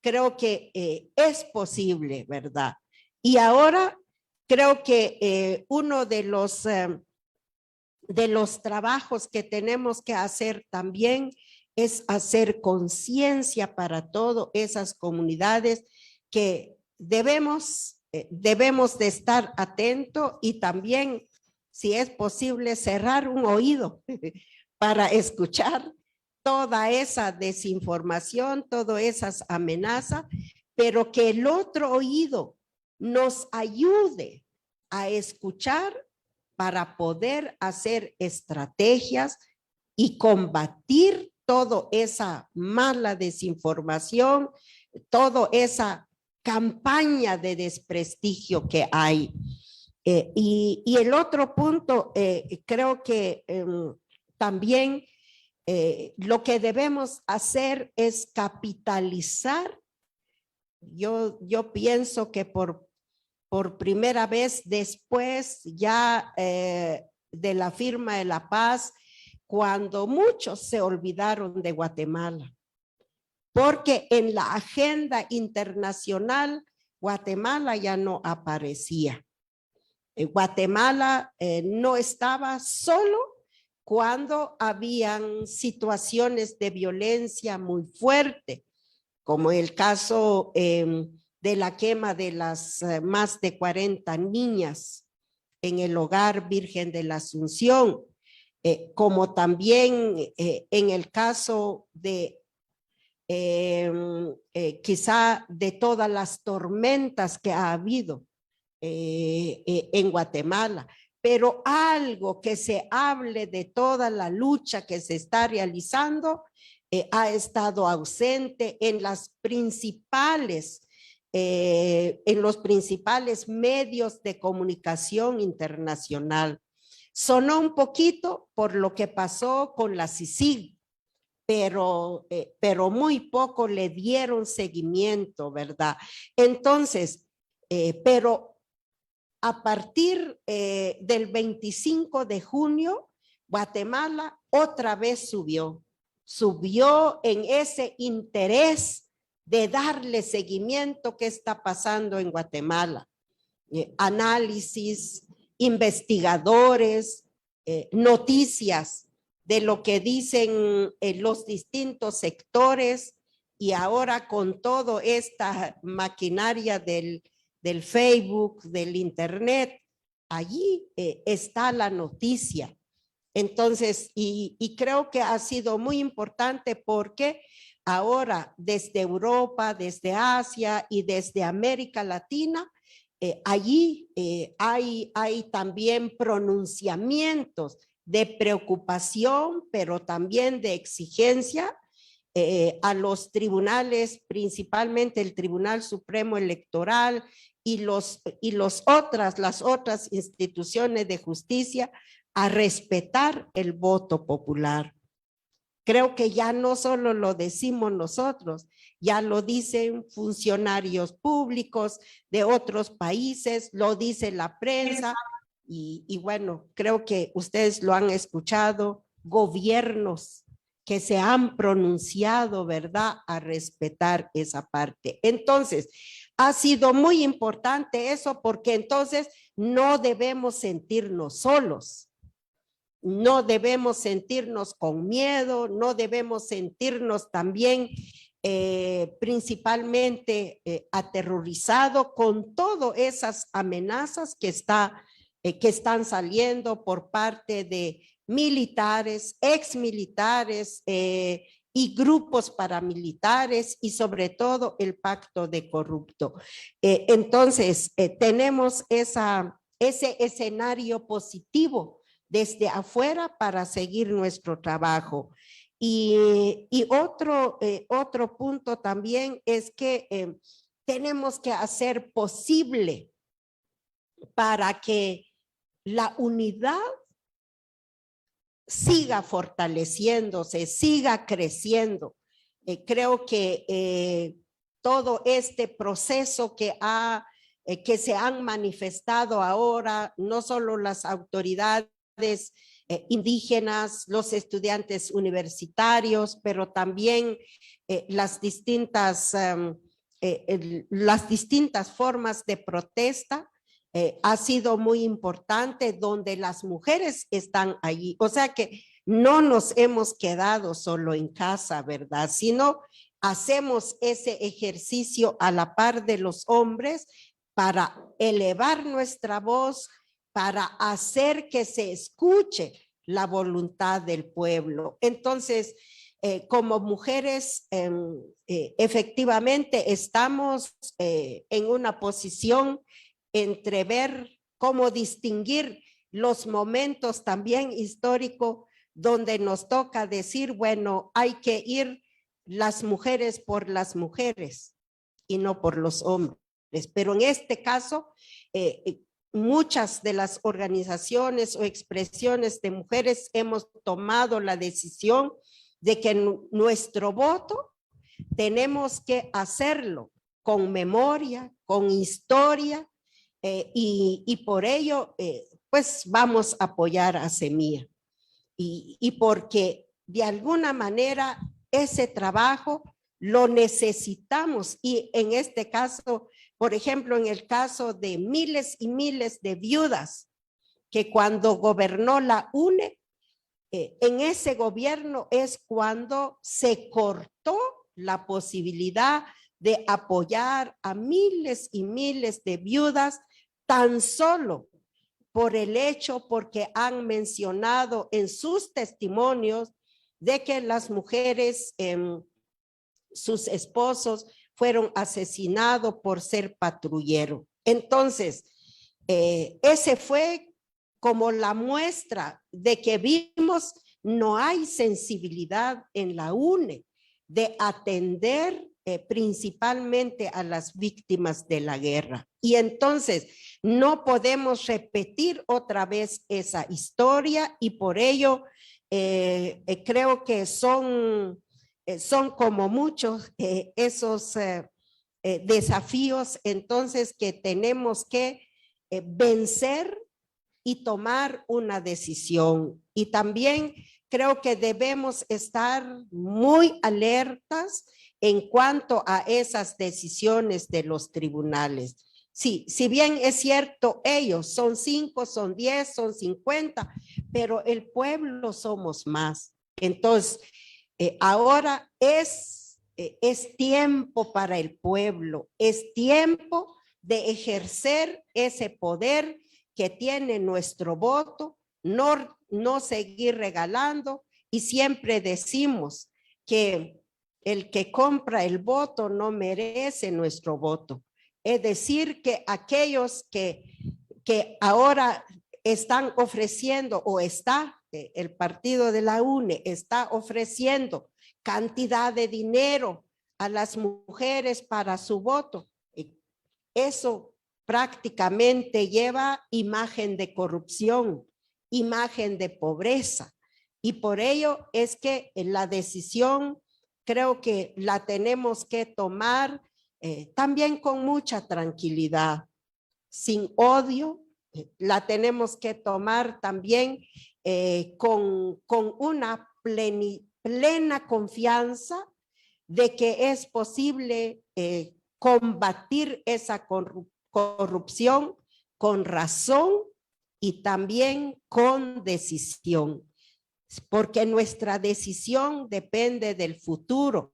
creo que es posible, ¿verdad? Y ahora creo que uno de los trabajos que tenemos que hacer también es hacer conciencia para todas esas comunidades que debemos de estar atentos y también, si es posible, cerrar un oído para escuchar toda esa desinformación, todas esas amenazas, pero que el otro oído nos ayude a escuchar para poder hacer estrategias y combatir toda esa mala desinformación, toda esa campaña de desprestigio que hay. Y el otro punto, creo que también lo que debemos hacer es capitalizar. Yo pienso que por primera vez después ya de la firma de la paz, cuando muchos se olvidaron de Guatemala, porque en la agenda internacional Guatemala ya no aparecía. Guatemala no estaba solo cuando habían situaciones de violencia muy fuerte, como el caso de la quema de las más de 40 niñas en el hogar Virgen de la Asunción, como también en el caso de quizá de todas las tormentas que ha habido en Guatemala, pero algo que se hable de toda la lucha que se está realizando ha estado ausente en los principales medios de comunicación internacional. Sonó un poquito por lo que pasó con la CICIG, pero muy poco le dieron seguimiento, ¿verdad? Entonces, pero a partir del 25 de junio, Guatemala otra vez subió en ese interés de darle seguimiento que está pasando en Guatemala. Análisis, investigadores, noticias de lo que dicen los distintos sectores, y ahora con toda esta maquinaria del Facebook, del internet, allí está la noticia. Entonces, y creo que ha sido muy importante porque ahora desde Europa, desde Asia y desde América Latina, allí hay también pronunciamientos de preocupación, pero también de exigencia a los tribunales, principalmente el Tribunal Supremo Electoral y las otras instituciones de justicia, a respetar el voto popular. Creo que ya no solo lo decimos nosotros, ya lo dicen funcionarios públicos de otros países, lo dice la prensa y bueno, creo que ustedes lo han escuchado, gobiernos que se han pronunciado, ¿verdad?, a respetar esa parte. Entonces, ha sido muy importante eso porque entonces no debemos sentirnos solos. No debemos sentirnos con miedo, no debemos sentirnos también principalmente aterrorizados con todas esas amenazas que están saliendo por parte de militares, exmilitares y grupos paramilitares y sobre todo el pacto de corrupto. Entonces, tenemos ese escenario positivo desde afuera para seguir nuestro trabajo. Y otro punto también es que tenemos que hacer posible para que la unidad siga fortaleciéndose, siga creciendo. Creo que todo este proceso que se han manifestado ahora, no solo las autoridades indígenas, los estudiantes universitarios, pero también las distintas formas de protesta, ha sido muy importante donde las mujeres están allí. O sea que no nos hemos quedado solo en casa, ¿verdad? Sino hacemos ese ejercicio a la par de los hombres para elevar nuestra voz, para hacer que se escuche la voluntad del pueblo. Entonces, como mujeres, efectivamente estamos en una posición entre ver cómo distinguir los momentos también históricos donde nos toca decir, bueno, hay que ir las mujeres por las mujeres y no por los hombres. Pero en este caso, muchas de las organizaciones o expresiones de mujeres hemos tomado la decisión de que nuestro voto tenemos que hacerlo con memoria, con historia, y por ello, pues vamos a apoyar a Semilla. Y porque de alguna manera ese trabajo lo necesitamos. Y en este caso, por ejemplo, en el caso de miles y miles de viudas que cuando gobernó la UNE, en ese gobierno es cuando se cortó la posibilidad de apoyar a miles y miles de viudas tan solo por el hecho, porque han mencionado en sus testimonios de que las mujeres, sus esposos, fueron asesinados por ser patrullero. Entonces, ese fue como la muestra de que vimos no hay sensibilidad en la UNE de atender principalmente a las víctimas de la guerra. Y entonces no podemos repetir otra vez esa historia y por ello creo que son como muchos esos desafíos entonces que tenemos que vencer y tomar una decisión. Y también creo que debemos estar muy alertas en cuanto a esas decisiones de los tribunales. Sí, si bien es cierto, ellos son 5, son 10, son 50, pero el pueblo somos más. Entonces, ahora es tiempo para el pueblo, es tiempo de ejercer ese poder que tiene nuestro voto, no seguir regalando, y siempre decimos que el que compra el voto no merece nuestro voto. Es decir, que aquellos que ahora están ofreciendo el partido de la UNE está ofreciendo cantidad de dinero a las mujeres para su voto. Eso prácticamente lleva imagen de corrupción, imagen de pobreza. Y por ello es que la decisión creo que la tenemos que tomar también con mucha tranquilidad, sin odio. La tenemos que tomar también con una plena confianza de que es posible combatir esa corrupción con razón y también con decisión, porque nuestra decisión depende del futuro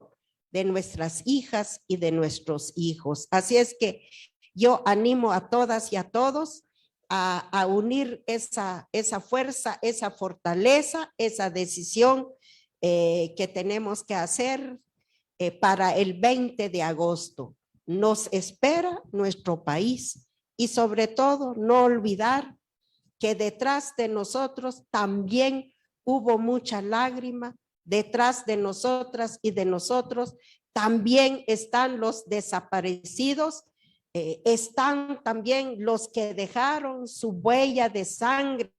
de nuestras hijas y de nuestros hijos. Así es que yo animo a todas y a todos a unir esa fuerza, esa fortaleza, esa decisión que tenemos que hacer para el 20 de agosto. Nos espera nuestro país y sobre todo no olvidar que detrás de nosotros también hubo mucha lágrima, detrás de nosotras y de nosotros también están los desaparecidos, están también los que dejaron su huella de sangre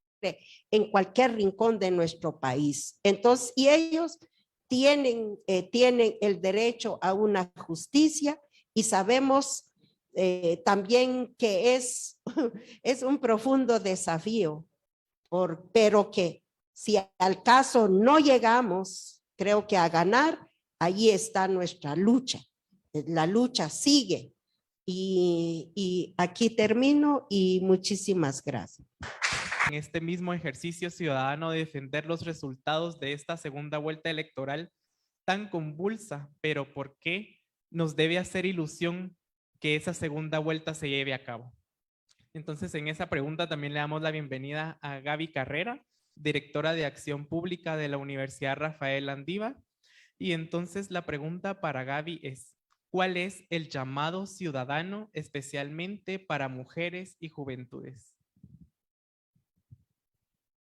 en cualquier rincón de nuestro país. Entonces, y ellos tienen el derecho a una justicia, y sabemos también que es un profundo desafío, pero que si al caso no llegamos, creo que a ganar, allí está nuestra lucha. La lucha sigue. Y aquí termino y muchísimas gracias. En este mismo ejercicio ciudadano de defender los resultados de esta segunda vuelta electoral tan convulsa, pero ¿por qué nos debe hacer ilusión que esa segunda vuelta se lleve a cabo? Entonces, en esa pregunta también le damos la bienvenida a Gaby Carrera, directora de Acción Pública de la Universidad Rafael Landívar. Y entonces la pregunta para Gaby es, ¿cuál es el llamado ciudadano especialmente para mujeres y juventudes?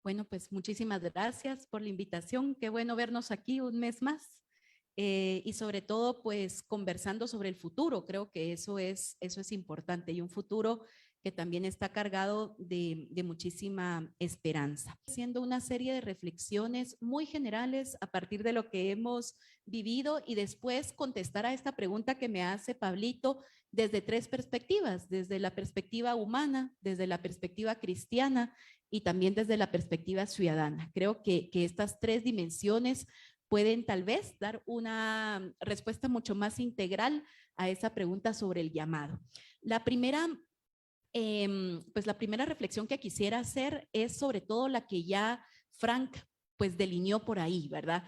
Bueno, pues muchísimas gracias por la invitación. Qué bueno vernos aquí un mes más. Y sobre todo, pues conversando sobre el futuro. Creo que eso es importante, y un futuro que también está cargado de muchísima esperanza. Haciendo una serie de reflexiones muy generales a partir de lo que hemos vivido, y después contestar a esta pregunta que me hace Pablito desde tres perspectivas: desde la perspectiva humana, desde la perspectiva cristiana y también desde la perspectiva ciudadana. Creo que estas tres dimensiones pueden tal vez dar una respuesta mucho más integral a esa pregunta sobre el llamado. La primera reflexión que quisiera hacer es sobre todo la que ya Frank pues delineó por ahí, ¿verdad?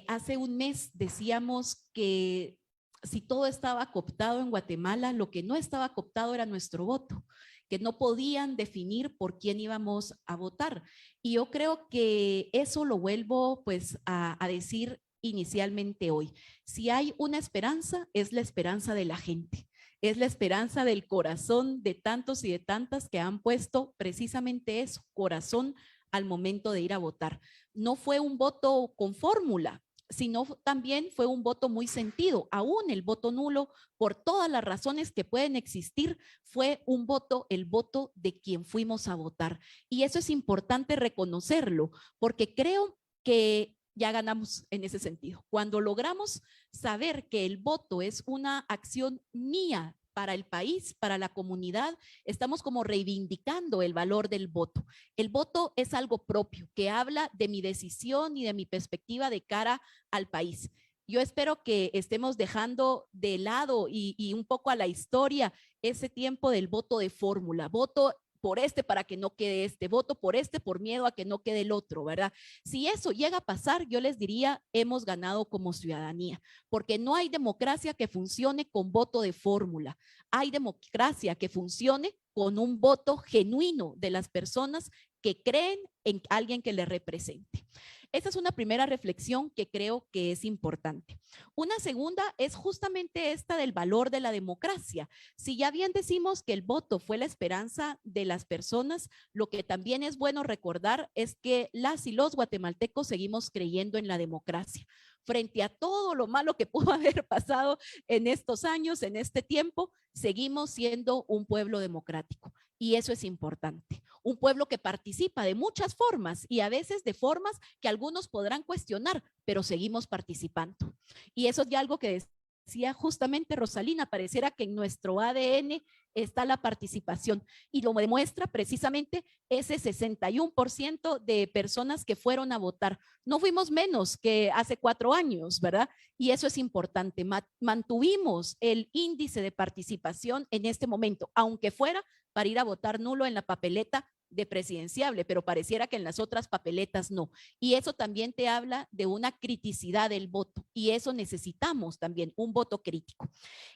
Hace un mes decíamos que si todo estaba cooptado en Guatemala, lo que no estaba cooptado era nuestro voto, que no podían definir por quién íbamos a votar. Y yo creo que eso lo vuelvo pues a decir inicialmente hoy. Si hay una esperanza, es la esperanza de la gente. Es la esperanza del corazón de tantos y de tantas que han puesto precisamente eso, corazón, al momento de ir a votar. No fue un voto con fórmula, sino también fue un voto muy sentido. Aún el voto nulo, por todas las razones que pueden existir, fue un voto, el voto de quien fuimos a votar. Y eso es importante reconocerlo, porque creo que ya ganamos en ese sentido. Cuando logramos saber que el voto es una acción mía para el país, para la comunidad, estamos como reivindicando el valor del voto. El voto es algo propio, que habla de mi decisión y de mi perspectiva de cara al país. Yo espero que estemos dejando de lado y un poco a la historia ese tiempo del voto de fórmula, voto por este para que no quede este, voto por este por miedo a que no quede el otro, ¿verdad? Si eso llega a pasar, yo les diría, hemos ganado como ciudadanía, porque no hay democracia que funcione con voto de fórmula, hay democracia que funcione con un voto genuino de las personas que creen en alguien que les represente. Esa es una primera reflexión que creo que es importante. Una segunda es justamente esta del valor de la democracia. Si ya bien decimos que el voto fue la esperanza de las personas, lo que también es bueno recordar es que las y los guatemaltecos seguimos creyendo en la democracia. Frente a todo lo malo que pudo haber pasado en estos años, en este tiempo, seguimos siendo un pueblo democrático. Y eso es importante. Un pueblo que participa de muchas formas y a veces de formas que algunos podrán cuestionar, pero seguimos participando. Y eso es ya algo que decía justamente Rosalina, pareciera que en nuestro ADN está la participación y lo demuestra precisamente ese 61% de personas que fueron a votar. No fuimos menos que hace 4 años, ¿verdad? Y eso es importante. Mantuvimos el índice de participación en este momento, aunque fuera para ir a votar nulo en la papeleta de presidenciable, pero pareciera que en las otras papeletas no. Y eso también te habla de una criticidad del voto y eso necesitamos también, un voto crítico.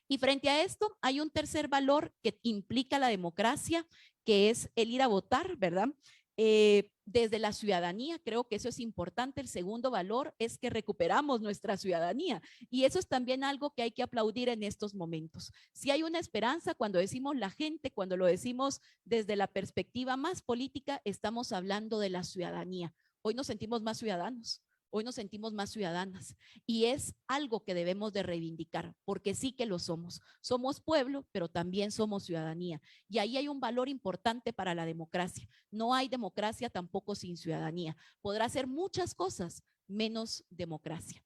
Y frente a esto hay un tercer valor que implica la democracia, que es el ir a votar, ¿verdad? Desde la ciudadanía, creo que eso es importante. El segundo valor es que recuperamos nuestra ciudadanía y eso es también algo que hay que aplaudir en estos momentos. Si hay una esperanza cuando decimos la gente, cuando lo decimos desde la perspectiva más política, estamos hablando de la ciudadanía. Hoy nos sentimos más ciudadanos. Hoy nos sentimos más ciudadanas y es algo que debemos de reivindicar, porque sí que lo somos. Somos pueblo, pero también somos ciudadanía. Y ahí hay un valor importante para la democracia. No hay democracia tampoco sin ciudadanía. Podrá hacer muchas cosas, menos democracia.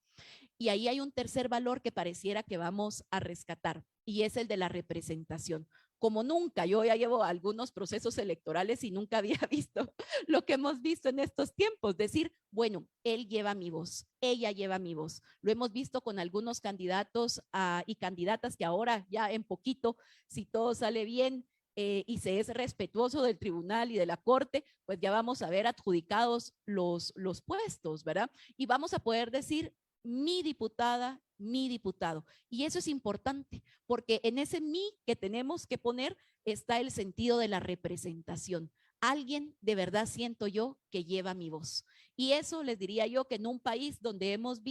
Y ahí hay un tercer valor que pareciera que vamos a rescatar y es el de la representación. Como nunca, yo ya llevo algunos procesos electorales y nunca había visto lo que hemos visto en estos tiempos, decir, bueno, él lleva mi voz, ella lleva mi voz. Lo hemos visto con algunos candidatos y candidatas que ahora ya en poquito, si todo sale bien, y se es respetuoso del tribunal y de la corte, pues ya vamos a ver adjudicados los puestos, ¿verdad? Y vamos a poder decir, mi diputada, mi diputado. Y eso es importante, porque en ese mi que tenemos que poner está el sentido de la representación. Alguien de verdad siento yo que lleva mi voz. Y eso les diría yo que en un país donde hemos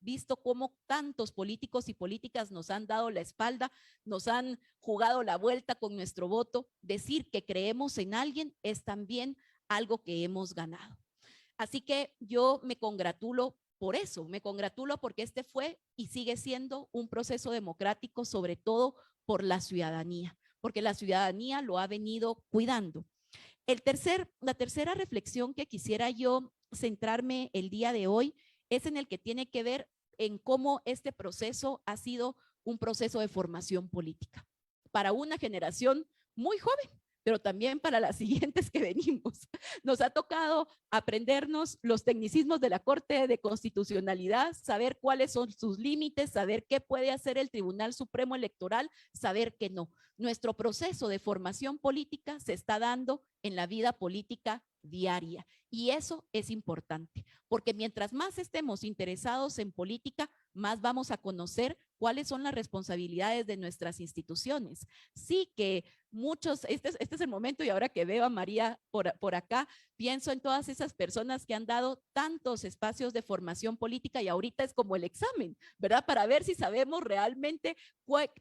visto cómo tantos políticos y políticas nos han dado la espalda, nos han jugado la vuelta con nuestro voto, decir que creemos en alguien es también algo que hemos ganado. Así que yo me congratulo por eso, me congratulo porque este fue y sigue siendo un proceso democrático, sobre todo por la ciudadanía, porque la ciudadanía lo ha venido cuidando. La tercera reflexión que quisiera yo centrarme el día de hoy es en el que tiene que ver en cómo este proceso ha sido un proceso de formación política para una generación muy joven, pero también para las siguientes que venimos. Nos ha tocado aprendernos los tecnicismos de la Corte de Constitucionalidad, saber cuáles son sus límites, saber qué puede hacer el Tribunal Supremo Electoral, saber que no. Nuestro proceso de formación política se está dando en la vida política diaria y eso es importante, porque mientras más estemos interesados en política, más vamos a conocer cuáles son las responsabilidades de nuestras instituciones. Sí que muchos, este es el momento y ahora que veo a María por acá, pienso en todas esas personas que han dado tantos espacios de formación política y ahorita es como el examen, ¿verdad? Para ver si sabemos realmente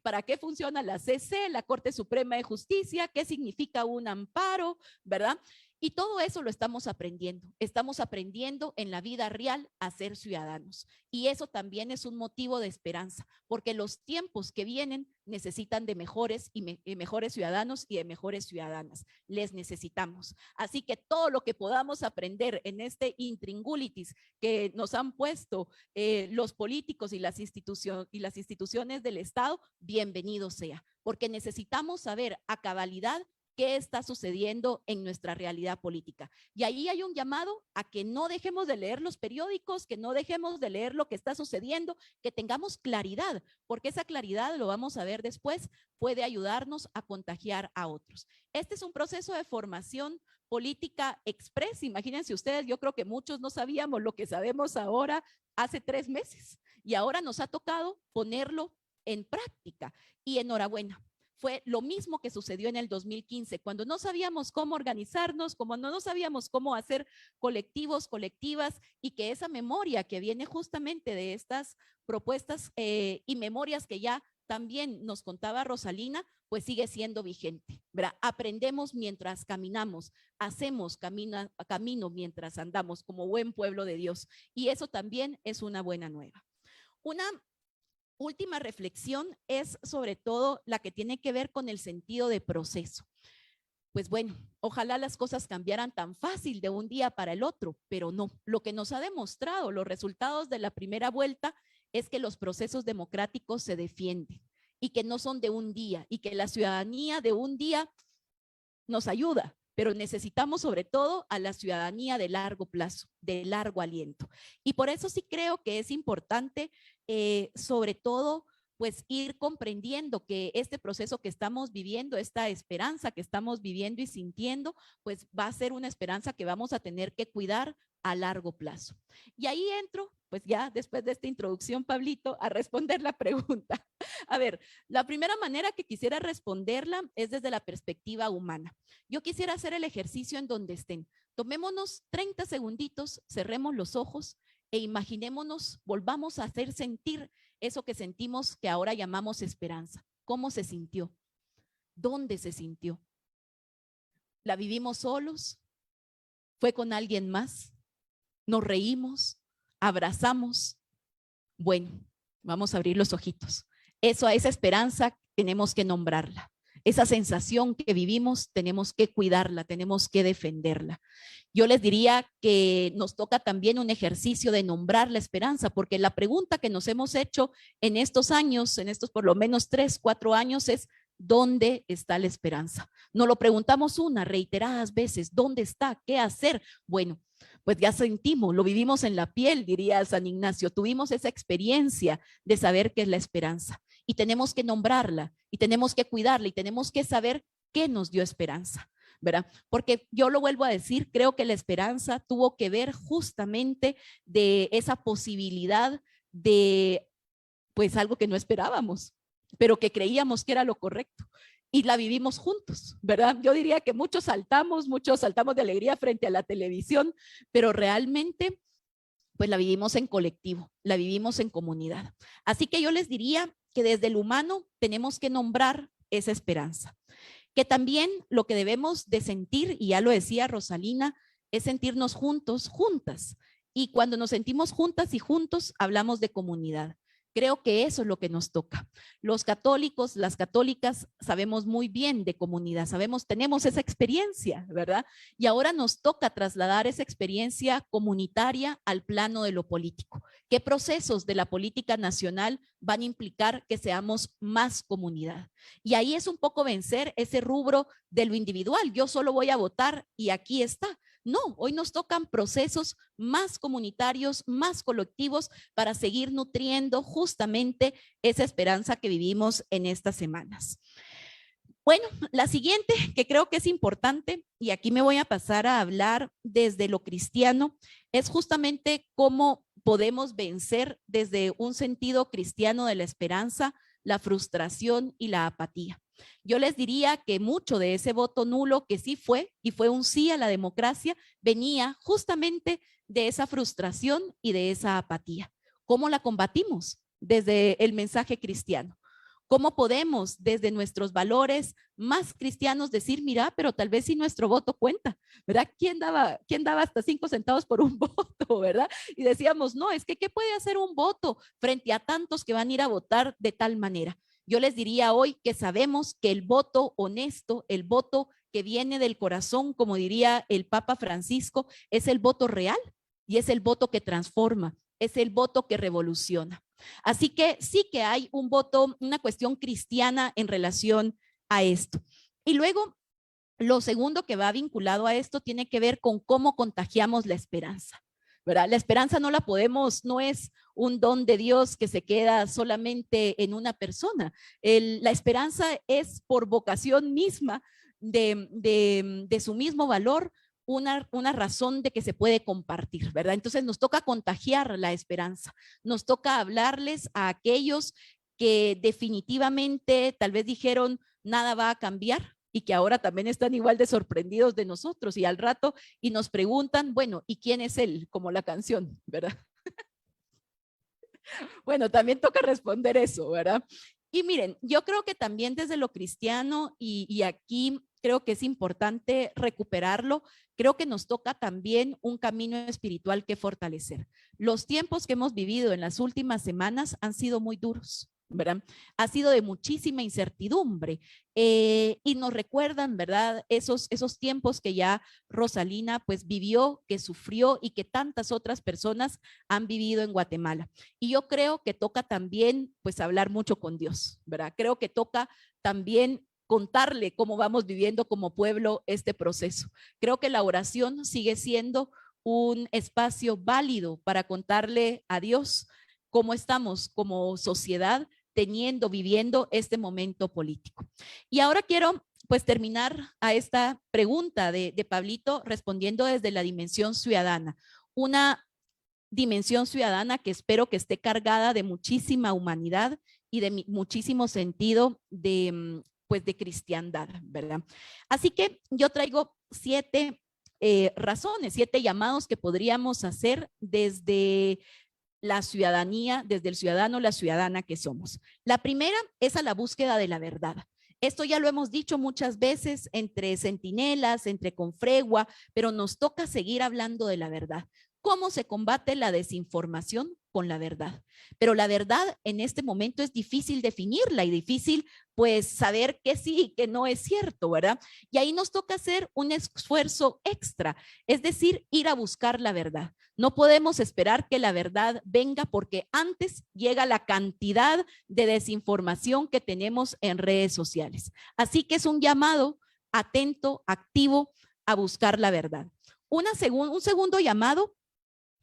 para qué funciona la CC, la Corte Suprema de Justicia, qué significa un amparo, ¿verdad? Y todo eso lo estamos aprendiendo en la vida real a ser ciudadanos. Y eso también es un motivo de esperanza, porque los tiempos que vienen necesitan de mejores y mejores ciudadanos y de mejores ciudadanas. Les necesitamos. Así que todo lo que podamos aprender en este intríngulitis que nos han puesto los políticos y las instituciones del Estado, bienvenido sea, porque necesitamos saber a cabalidad qué está sucediendo en nuestra realidad política. Y ahí hay un llamado a que no dejemos de leer los periódicos, que no dejemos de leer lo que está sucediendo, que tengamos claridad, porque esa claridad, lo vamos a ver después, puede ayudarnos a contagiar a otros. Este es un proceso de formación política express. Imagínense ustedes, yo creo que muchos no sabíamos lo que sabemos ahora hace 3 meses y ahora nos ha tocado ponerlo en práctica. Y enhorabuena. Fue lo mismo que sucedió en el 2015, cuando no sabíamos cómo organizarnos, como no sabíamos cómo hacer colectivos, colectivas, y que esa memoria que viene justamente de estas propuestas y memorias que ya también nos contaba Rosalina, pues sigue siendo vigente, ¿verdad? Aprendemos mientras caminamos, hacemos camino mientras andamos como buen pueblo de Dios, y eso también es una buena nueva. Una última reflexión es sobre todo la que tiene que ver con el sentido de proceso. Pues bueno, ojalá las cosas cambiaran tan fácil de un día para el otro, pero no. Lo que nos ha demostrado los resultados de la primera vuelta es que los procesos democráticos se defienden y que no son de un día y que la ciudadanía de un día nos ayuda, pero necesitamos sobre todo a la ciudadanía de largo plazo, de largo aliento. Y por eso sí creo que es importante, sobre todo, pues ir comprendiendo que este proceso que estamos viviendo, esta esperanza que estamos viviendo y sintiendo, pues va a ser una esperanza que vamos a tener que cuidar a largo plazo. Y ahí entro, pues ya después de esta introducción, Pablito, a responder la pregunta. A ver, la primera manera que quisiera responderla es desde la perspectiva humana. Yo quisiera hacer el ejercicio en donde estén. Tomémonos 30 segunditos, cerremos los ojos e imaginémonos, volvamos a hacer sentir eso que sentimos que ahora llamamos esperanza. ¿Cómo se sintió? ¿Dónde se sintió? ¿La vivimos solos? ¿Fue con alguien más? ¿Nos reímos? ¿Abrazamos? Bueno, vamos a abrir los ojitos. Eso, a esa esperanza tenemos que nombrarla. Esa sensación que vivimos tenemos que cuidarla, tenemos que defenderla. Yo les diría que nos toca también un ejercicio de nombrar la esperanza, porque la pregunta que nos hemos hecho en estos años, en estos por lo menos 3, 4 años es: ¿dónde está la esperanza? Nos lo preguntamos reiteradas veces, ¿dónde está? ¿Qué hacer? Bueno, pues ya sentimos, lo vivimos en la piel, diría San Ignacio, tuvimos esa experiencia de saber qué es la esperanza y tenemos que nombrarla y tenemos que cuidarla y tenemos que saber qué nos dio esperanza, ¿verdad? Porque yo lo vuelvo a decir, creo que la esperanza tuvo que ver justamente de esa posibilidad de, pues, algo que no esperábamos, pero que creíamos que era lo correcto. Y la vivimos juntos, ¿verdad? Yo diría que muchos saltamos de alegría frente a la televisión, pero realmente pues la vivimos en colectivo, la vivimos en comunidad. Así que yo les diría que desde el humano tenemos que nombrar esa esperanza. Que también lo que debemos de sentir, y ya lo decía Rosalina, es sentirnos juntos, juntas. Y cuando nos sentimos juntas y juntos, hablamos de comunidad. Creo que eso es lo que nos toca. Los católicos, las católicas, sabemos muy bien de comunidad, tenemos esa experiencia, ¿verdad? Y ahora nos toca trasladar esa experiencia comunitaria al plano de lo político. ¿Qué procesos de la política nacional van a implicar que seamos más comunidad? Y ahí es un poco vencer ese rubro de lo individual. Yo solo voy a votar y aquí está. No, hoy nos tocan procesos más comunitarios, más colectivos para seguir nutriendo justamente esa esperanza que vivimos en estas semanas. Bueno, la siguiente que creo que es importante, y aquí me voy a pasar a hablar desde lo cristiano, es justamente cómo podemos vencer desde un sentido cristiano de la esperanza, la frustración y la apatía. Yo les diría que mucho de ese voto nulo que sí fue, y fue un sí a la democracia, venía justamente de esa frustración y de esa apatía. ¿Cómo la combatimos? Desde el mensaje cristiano. ¿Cómo podemos desde nuestros valores más cristianos decir, mira, pero tal vez sí nuestro voto cuenta, ¿verdad? ¿Quién daba hasta 5 centavos por un voto, verdad? Y decíamos, no, es que ¿qué puede hacer un voto frente a tantos que van a ir a votar de tal manera? Yo les diría hoy que sabemos que el voto honesto, el voto que viene del corazón, como diría el Papa Francisco, es el voto real y es el voto que transforma, es el voto que revoluciona. Así que sí que hay un voto, una cuestión cristiana en relación a esto. Y luego Lo segundo que va vinculado a esto tiene que ver con cómo contagiamos la esperanza, ¿verdad? La esperanza no la podemos, no es un don de Dios que se queda solamente en una persona. La esperanza es por vocación misma de su mismo valor, una razón de que se puede compartir, ¿verdad? Entonces nos toca contagiar la esperanza, nos toca hablarles a aquellos que definitivamente tal vez dijeron nada va a cambiar y que ahora también están igual de sorprendidos de nosotros y al rato y nos preguntan, bueno, ¿y quién es él? Como la canción, ¿verdad? Bueno, también toca responder eso, ¿verdad? Y miren, yo creo que también desde lo cristiano y aquí creo que es importante recuperarlo, creo que nos toca también un camino espiritual que fortalecer. Los tiempos que hemos vivido en las últimas semanas han sido muy duros, ¿verdad? Ha sido de muchísima incertidumbre y nos recuerdan, ¿verdad? Esos tiempos que ya Rosalina pues vivió, que sufrió y que tantas otras personas han vivido en Guatemala. Y yo creo que toca también pues hablar mucho con Dios, ¿verdad? Creo que toca también contarle cómo vamos viviendo como pueblo este proceso. Creo que la oración sigue siendo un espacio válido para contarle a Dios cómo estamos como sociedad viviendo este momento político. Y ahora quiero pues terminar a esta pregunta de Pablito respondiendo desde la dimensión ciudadana, una dimensión ciudadana que espero que esté cargada de muchísima humanidad y de muchísimo sentido de cristiandad, ¿verdad? Así que yo traigo 7 razones, 7 llamados que podríamos hacer desde la ciudadanía, desde el ciudadano, la ciudadana que somos. La primera es a la búsqueda de la verdad. Esto ya lo hemos dicho muchas veces entre centinelas, entre Confregua, pero nos toca seguir hablando de la verdad. ¿Cómo se combate la desinformación? Con la verdad. Pero la verdad en este momento es difícil definirla y difícil pues saber que sí y que no es cierto, ¿verdad? Y ahí nos toca hacer un esfuerzo extra, es decir, ir a buscar la verdad. No podemos esperar que la verdad venga porque antes llega la cantidad de desinformación que tenemos en redes sociales. Así que es un llamado atento, activo a buscar la verdad. Un segundo llamado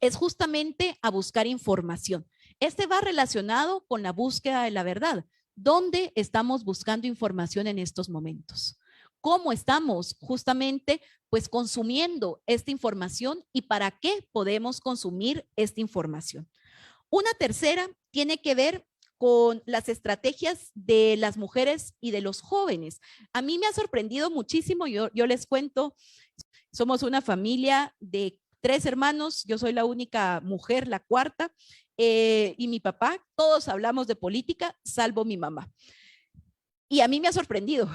es justamente a buscar información. Este va relacionado con la búsqueda de la verdad. ¿Dónde estamos buscando información en estos momentos? ¿Cómo estamos justamente pues consumiendo esta información y para qué podemos consumir esta información? Una tercera tiene que ver con las estrategias de las mujeres y de los jóvenes. A mí me ha sorprendido muchísimo, yo les cuento, somos una familia de 3 hermanos, yo soy la única mujer, la cuarta, y mi papá, todos hablamos de política, salvo mi mamá. Y a mí me ha sorprendido,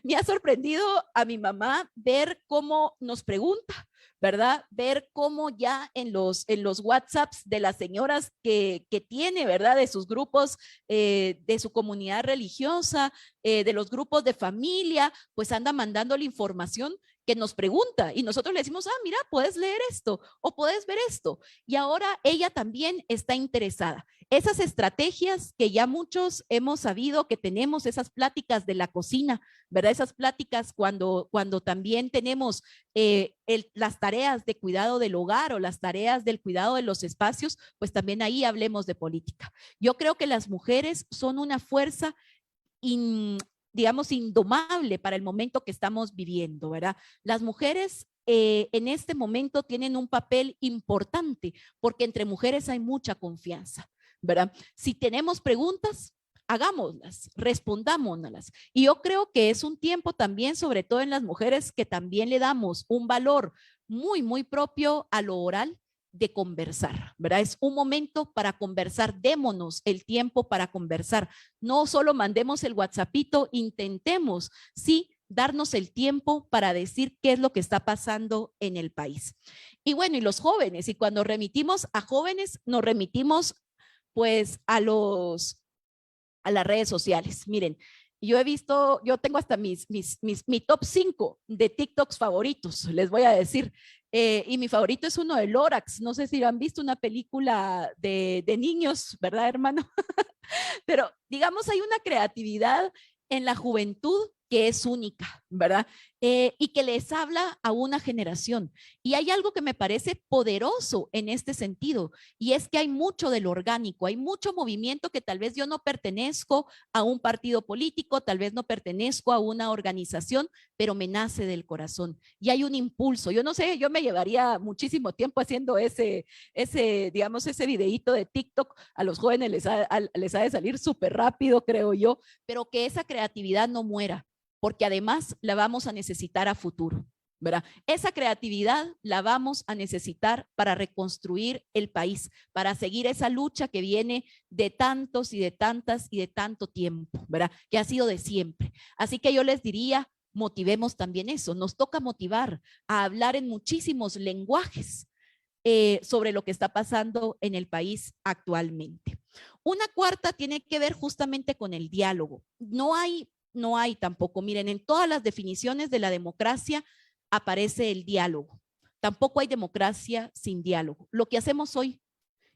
me ha sorprendido a mi mamá ver cómo nos pregunta, ¿verdad? Ver cómo ya en los WhatsApps de las señoras que tiene, ¿verdad? De sus grupos, de su comunidad religiosa, de los grupos de familia, pues anda mandando la información que nos pregunta y nosotros le decimos, mira, puedes leer esto o puedes ver esto. Y ahora ella también está interesada. Esas estrategias que ya muchos hemos sabido que tenemos, esas pláticas de la cocina, ¿verdad? Esas pláticas cuando también tenemos las tareas de cuidado del hogar o las tareas del cuidado de los espacios, pues también ahí hablemos de política. Yo creo que las mujeres son una fuerza digamos, indomable para el momento que estamos viviendo, ¿verdad? Las mujeres en este momento tienen un papel importante porque entre mujeres hay mucha confianza, ¿verdad? Si tenemos preguntas, hagámoslas, respondámoslas. Y yo creo que es un tiempo también, sobre todo en las mujeres, que también le damos un valor muy, muy propio a lo oral, de conversar, ¿verdad? Es un momento para conversar, démonos el tiempo para conversar. No solo mandemos el WhatsAppito, intentemos, sí, darnos el tiempo para decir qué es lo que está pasando en el país. Y bueno, y los jóvenes, y cuando remitimos a jóvenes, nos remitimos pues a las redes sociales. Miren, yo tengo hasta mi top 5 de TikToks favoritos, les voy a decir. Y mi favorito es uno de Lorax. No sé si han visto una película de niños, ¿verdad, hermano? Pero digamos, hay una creatividad en la juventud que es única, ¿verdad? Y que les habla a una generación. Y hay algo que me parece poderoso en este sentido, y es que hay mucho del orgánico, hay mucho movimiento que tal vez yo no pertenezco a un partido político, tal vez no pertenezco a una organización, pero me nace del corazón. Y hay un impulso. Yo no sé, yo me llevaría muchísimo tiempo haciendo digamos, ese videíto de TikTok. A los jóvenes les ha de salir súper rápido, creo yo, pero que esa creatividad no muera, porque además la vamos a necesitar a futuro, ¿verdad? Esa creatividad la vamos a necesitar para reconstruir el país, para seguir esa lucha que viene de tantos y de tantas y de tanto tiempo, ¿verdad? Que ha sido de siempre. Así que yo les diría, motivemos también eso. Nos toca motivar a hablar en muchísimos lenguajes sobre lo que está pasando en el país actualmente. Una cuarta tiene que ver justamente con el diálogo. No hay tampoco, miren, en todas las definiciones de la democracia aparece el diálogo. Tampoco hay democracia sin diálogo. Lo que hacemos hoy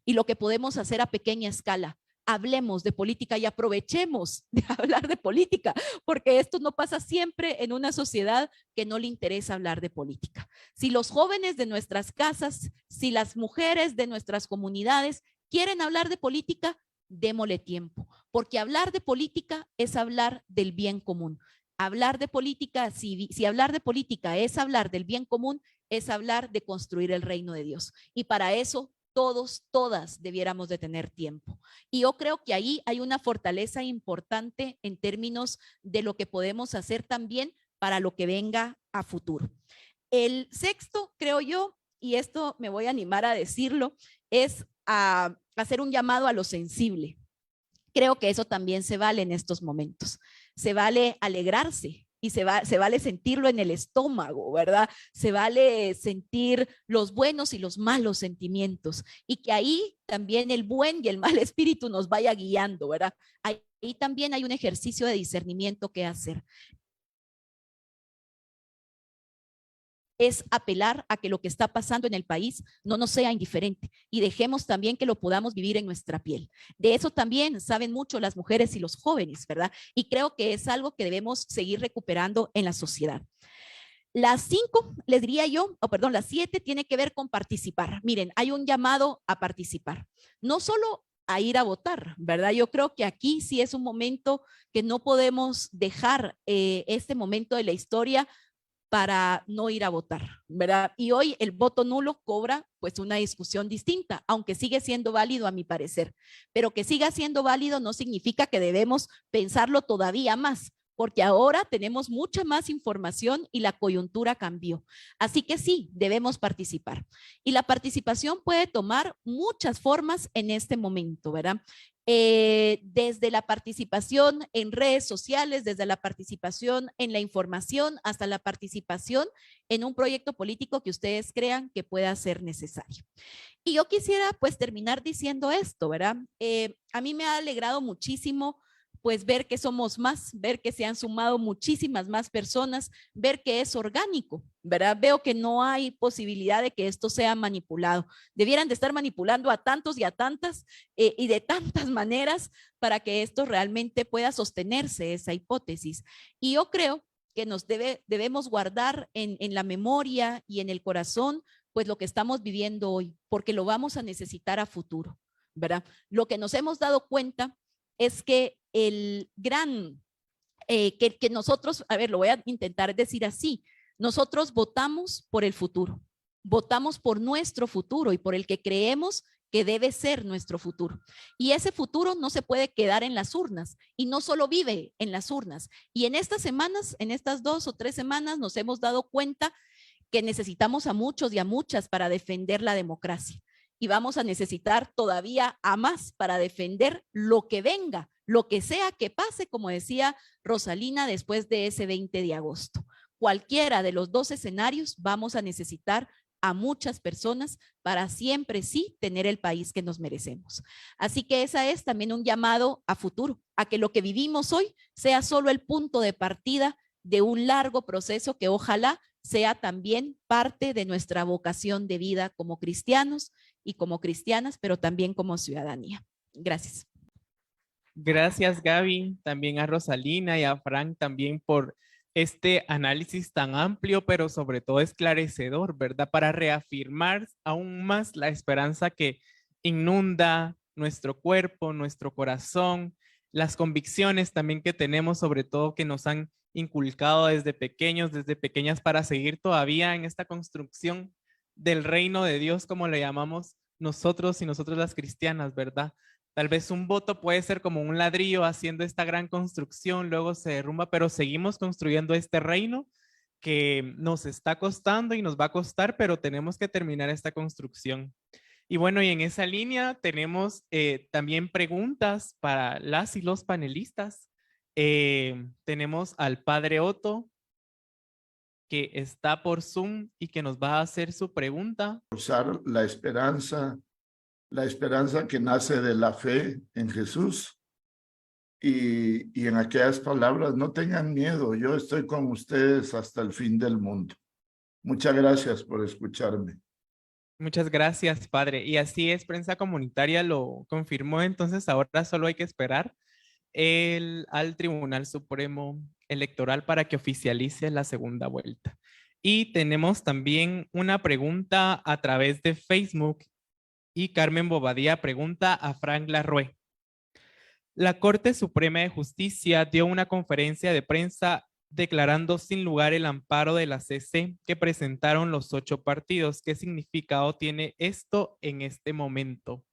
y lo que podemos hacer a pequeña escala, hablemos de política y aprovechemos de hablar de política, porque esto no pasa siempre en una sociedad que no le interesa hablar de política. Si los jóvenes de nuestras casas, si las mujeres de nuestras comunidades quieren hablar de política, démosle tiempo, porque hablar de política es hablar del bien común. Hablar de política, si hablar de política es hablar del bien común, es hablar de construir el reino de Dios. Y para eso todas debiéramos de tener tiempo. Y yo creo que ahí hay una fortaleza importante en términos de lo que podemos hacer también para lo que venga a futuro. El sexto, creo yo, y esto me voy a animar a decirlo, es a hacer un llamado a lo sensible. Creo que eso también se vale en estos momentos. Se vale alegrarse y se vale sentirlo en el estómago, ¿verdad? Se vale sentir los buenos y los malos sentimientos, y que ahí también el buen y el mal espíritu nos vaya guiando, ¿verdad? Ahí también hay un ejercicio de discernimiento que hacer. Es apelar a que lo que está pasando en el país no nos sea indiferente y dejemos también que lo podamos vivir en nuestra piel. De eso también saben mucho las mujeres y los jóvenes, ¿verdad? Y creo que es algo que debemos seguir recuperando en la sociedad. Las 5, les diría yo, las 7 tiene que ver con participar. Miren, hay un llamado a participar, no solo a ir a votar, ¿verdad? Yo creo que aquí sí es un momento que no podemos dejar este momento de la historia para no ir a votar, ¿verdad? Y hoy el voto nulo cobra pues una discusión distinta, aunque sigue siendo válido a mi parecer, pero que siga siendo válido no significa que debemos pensarlo todavía más, porque ahora tenemos mucha más información y la coyuntura cambió. Así que sí, debemos participar. Y la participación puede tomar muchas formas en este momento, ¿verdad? Desde la participación en redes sociales, desde la participación en la información, hasta la participación en un proyecto político que ustedes crean que pueda ser necesario. Y yo quisiera pues terminar diciendo esto, ¿verdad? A mí me ha alegrado muchísimo pues ver que somos más, ver que se han sumado muchísimas más personas, ver que es orgánico, ¿verdad? Veo que no hay posibilidad de que esto sea manipulado. Debieran de estar manipulando a tantos y a tantas y de tantas maneras para que esto realmente pueda sostenerse, esa hipótesis. Y yo creo que debemos guardar en la memoria y en el corazón pues lo que estamos viviendo hoy, porque lo vamos a necesitar a futuro, ¿verdad? Lo que nos hemos dado cuenta es que el gran, que nosotros, a ver, lo voy a intentar decir así, nosotros votamos por el futuro, votamos por nuestro futuro y por el que creemos que debe ser nuestro futuro. Y ese futuro no se puede quedar en las urnas y no solo vive en las urnas. Y en estas semanas, en estas 2 o 3 semanas, nos hemos dado cuenta que necesitamos a muchos y a muchas para defender la democracia. Y vamos a necesitar todavía a más para defender lo que venga, lo que sea que pase, como decía Rosalina, después de ese 20 de agosto. Cualquiera de los 2 escenarios vamos a necesitar a muchas personas para siempre sí tener el país que nos merecemos. Así que esa es también un llamado a futuro, a que lo que vivimos hoy sea solo el punto de partida de un largo proceso que ojalá sea también parte de nuestra vocación de vida como cristianos y como cristianas, pero también como ciudadanía. Gracias. Gracias, Gaby, también a Rosalina y a Frank también por este análisis tan amplio, pero sobre todo esclarecedor, ¿verdad? Para reafirmar aún más la esperanza que inunda nuestro cuerpo, nuestro corazón, las convicciones también que tenemos, sobre todo que nos han inculcado desde pequeños, desde pequeñas, para seguir todavía en esta construcción del reino de Dios, como le llamamos nosotros y nosotros las cristianas, ¿verdad? Tal vez un voto puede ser como un ladrillo haciendo esta gran construcción, luego se derrumba, pero seguimos construyendo este reino que nos está costando y nos va a costar, pero tenemos que terminar esta construcción. Y bueno, y en esa línea tenemos también preguntas para las y los panelistas. Tenemos al padre Otto, que está por Zoom y que nos va a hacer su pregunta. Usar la esperanza que nace de la fe en Jesús y en aquellas palabras: no tengan miedo, yo estoy con ustedes hasta el fin del mundo. Muchas gracias por escucharme. Muchas gracias, padre. Y así es, Prensa Comunitaria lo confirmó, entonces ahora solo hay que esperar al Tribunal Supremo Electoral para que oficialice la segunda vuelta. Y tenemos también una pregunta a través de Facebook y Carmen Bobadilla pregunta a Frank Larrue. La Corte Suprema de Justicia dio una conferencia de prensa declarando sin lugar el amparo de la CC que presentaron los 8 partidos. ¿Qué significado tiene esto en este momento?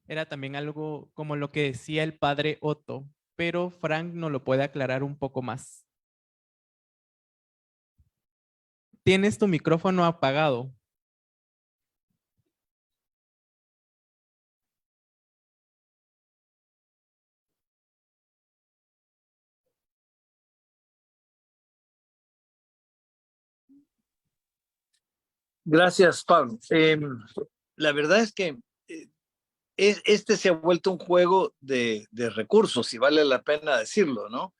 Era también algo como lo que decía el padre Otto, pero Frank nos lo puede aclarar un poco más. Tienes tu micrófono apagado. Gracias, Pablo. La verdad es que este se ha vuelto un juego de recursos, y vale la pena decirlo, ¿no?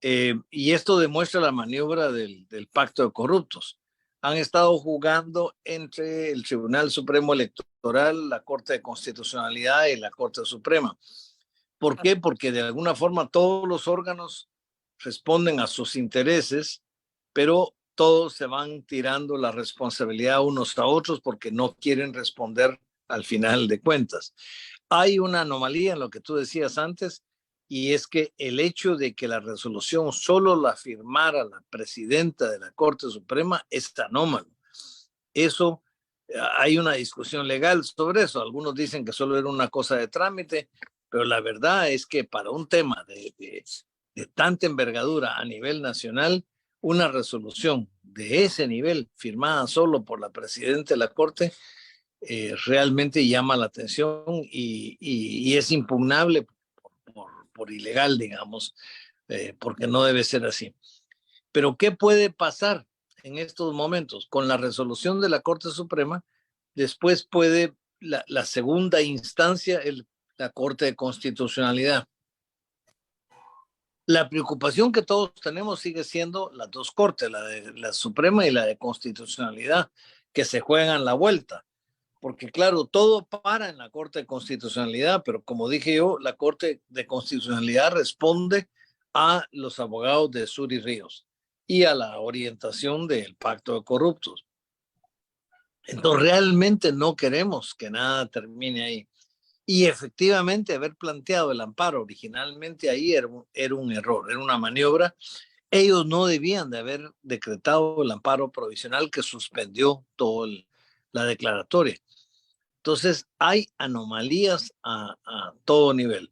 Y esto demuestra la maniobra del pacto de corruptos. Han estado jugando entre el Tribunal Supremo Electoral, la Corte de Constitucionalidad y la Corte Suprema. ¿Por qué? Porque de alguna forma todos los órganos responden a sus intereses, pero todos se van tirando la responsabilidad unos a otros porque no quieren responder al final de cuentas. Hay una anomalía en lo que tú decías antes, y es que el hecho de que la resolución solo la firmara la presidenta de la Corte Suprema es anómalo. Eso, hay una discusión legal sobre eso. Algunos dicen que solo era una cosa de trámite, pero la verdad es que para un tema de tanta envergadura a nivel nacional, una resolución de ese nivel firmada solo por la presidenta de la Corte realmente llama la atención y es impugnable por ilegal, digamos, porque no debe ser así. Pero ¿qué puede pasar en estos momentos? Con la resolución de la Corte Suprema, después puede la segunda instancia, la Corte de Constitucionalidad. La preocupación que todos tenemos sigue siendo las dos cortes, la Suprema y la de Constitucionalidad, que se juegan la vuelta. Porque claro, todo para en la Corte de Constitucionalidad, pero como dije yo, la Corte de Constitucionalidad responde a los abogados de Sur y Ríos y a la orientación del Pacto de Corruptos. Entonces realmente no queremos que nada termine ahí. Y efectivamente haber planteado el amparo originalmente ahí era un error, era una maniobra. Ellos no debían de haber decretado el amparo provisional que suspendió toda la declaratoria. Entonces hay anomalías a todo nivel.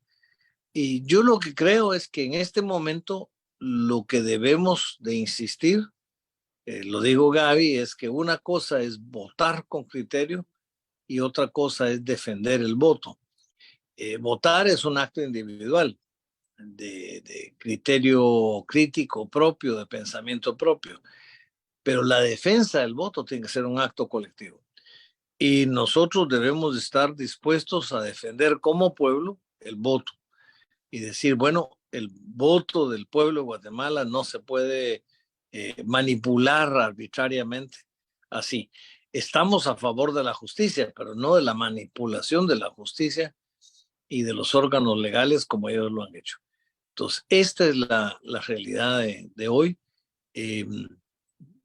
Y yo lo que creo es que en este momento lo que debemos de insistir, lo digo Gaby, es que una cosa es votar con criterio y otra cosa es defender el voto. Votar es un acto individual, de criterio crítico propio, de pensamiento propio, pero la defensa del voto tiene que ser un acto colectivo. Y nosotros debemos estar dispuestos a defender como pueblo el voto y decir, bueno, el voto del pueblo de Guatemala no se puede manipular arbitrariamente así. Estamos a favor de la justicia, pero no de la manipulación de la justicia y de los órganos legales como ellos lo han hecho. Entonces, esta es la realidad de hoy. Eh,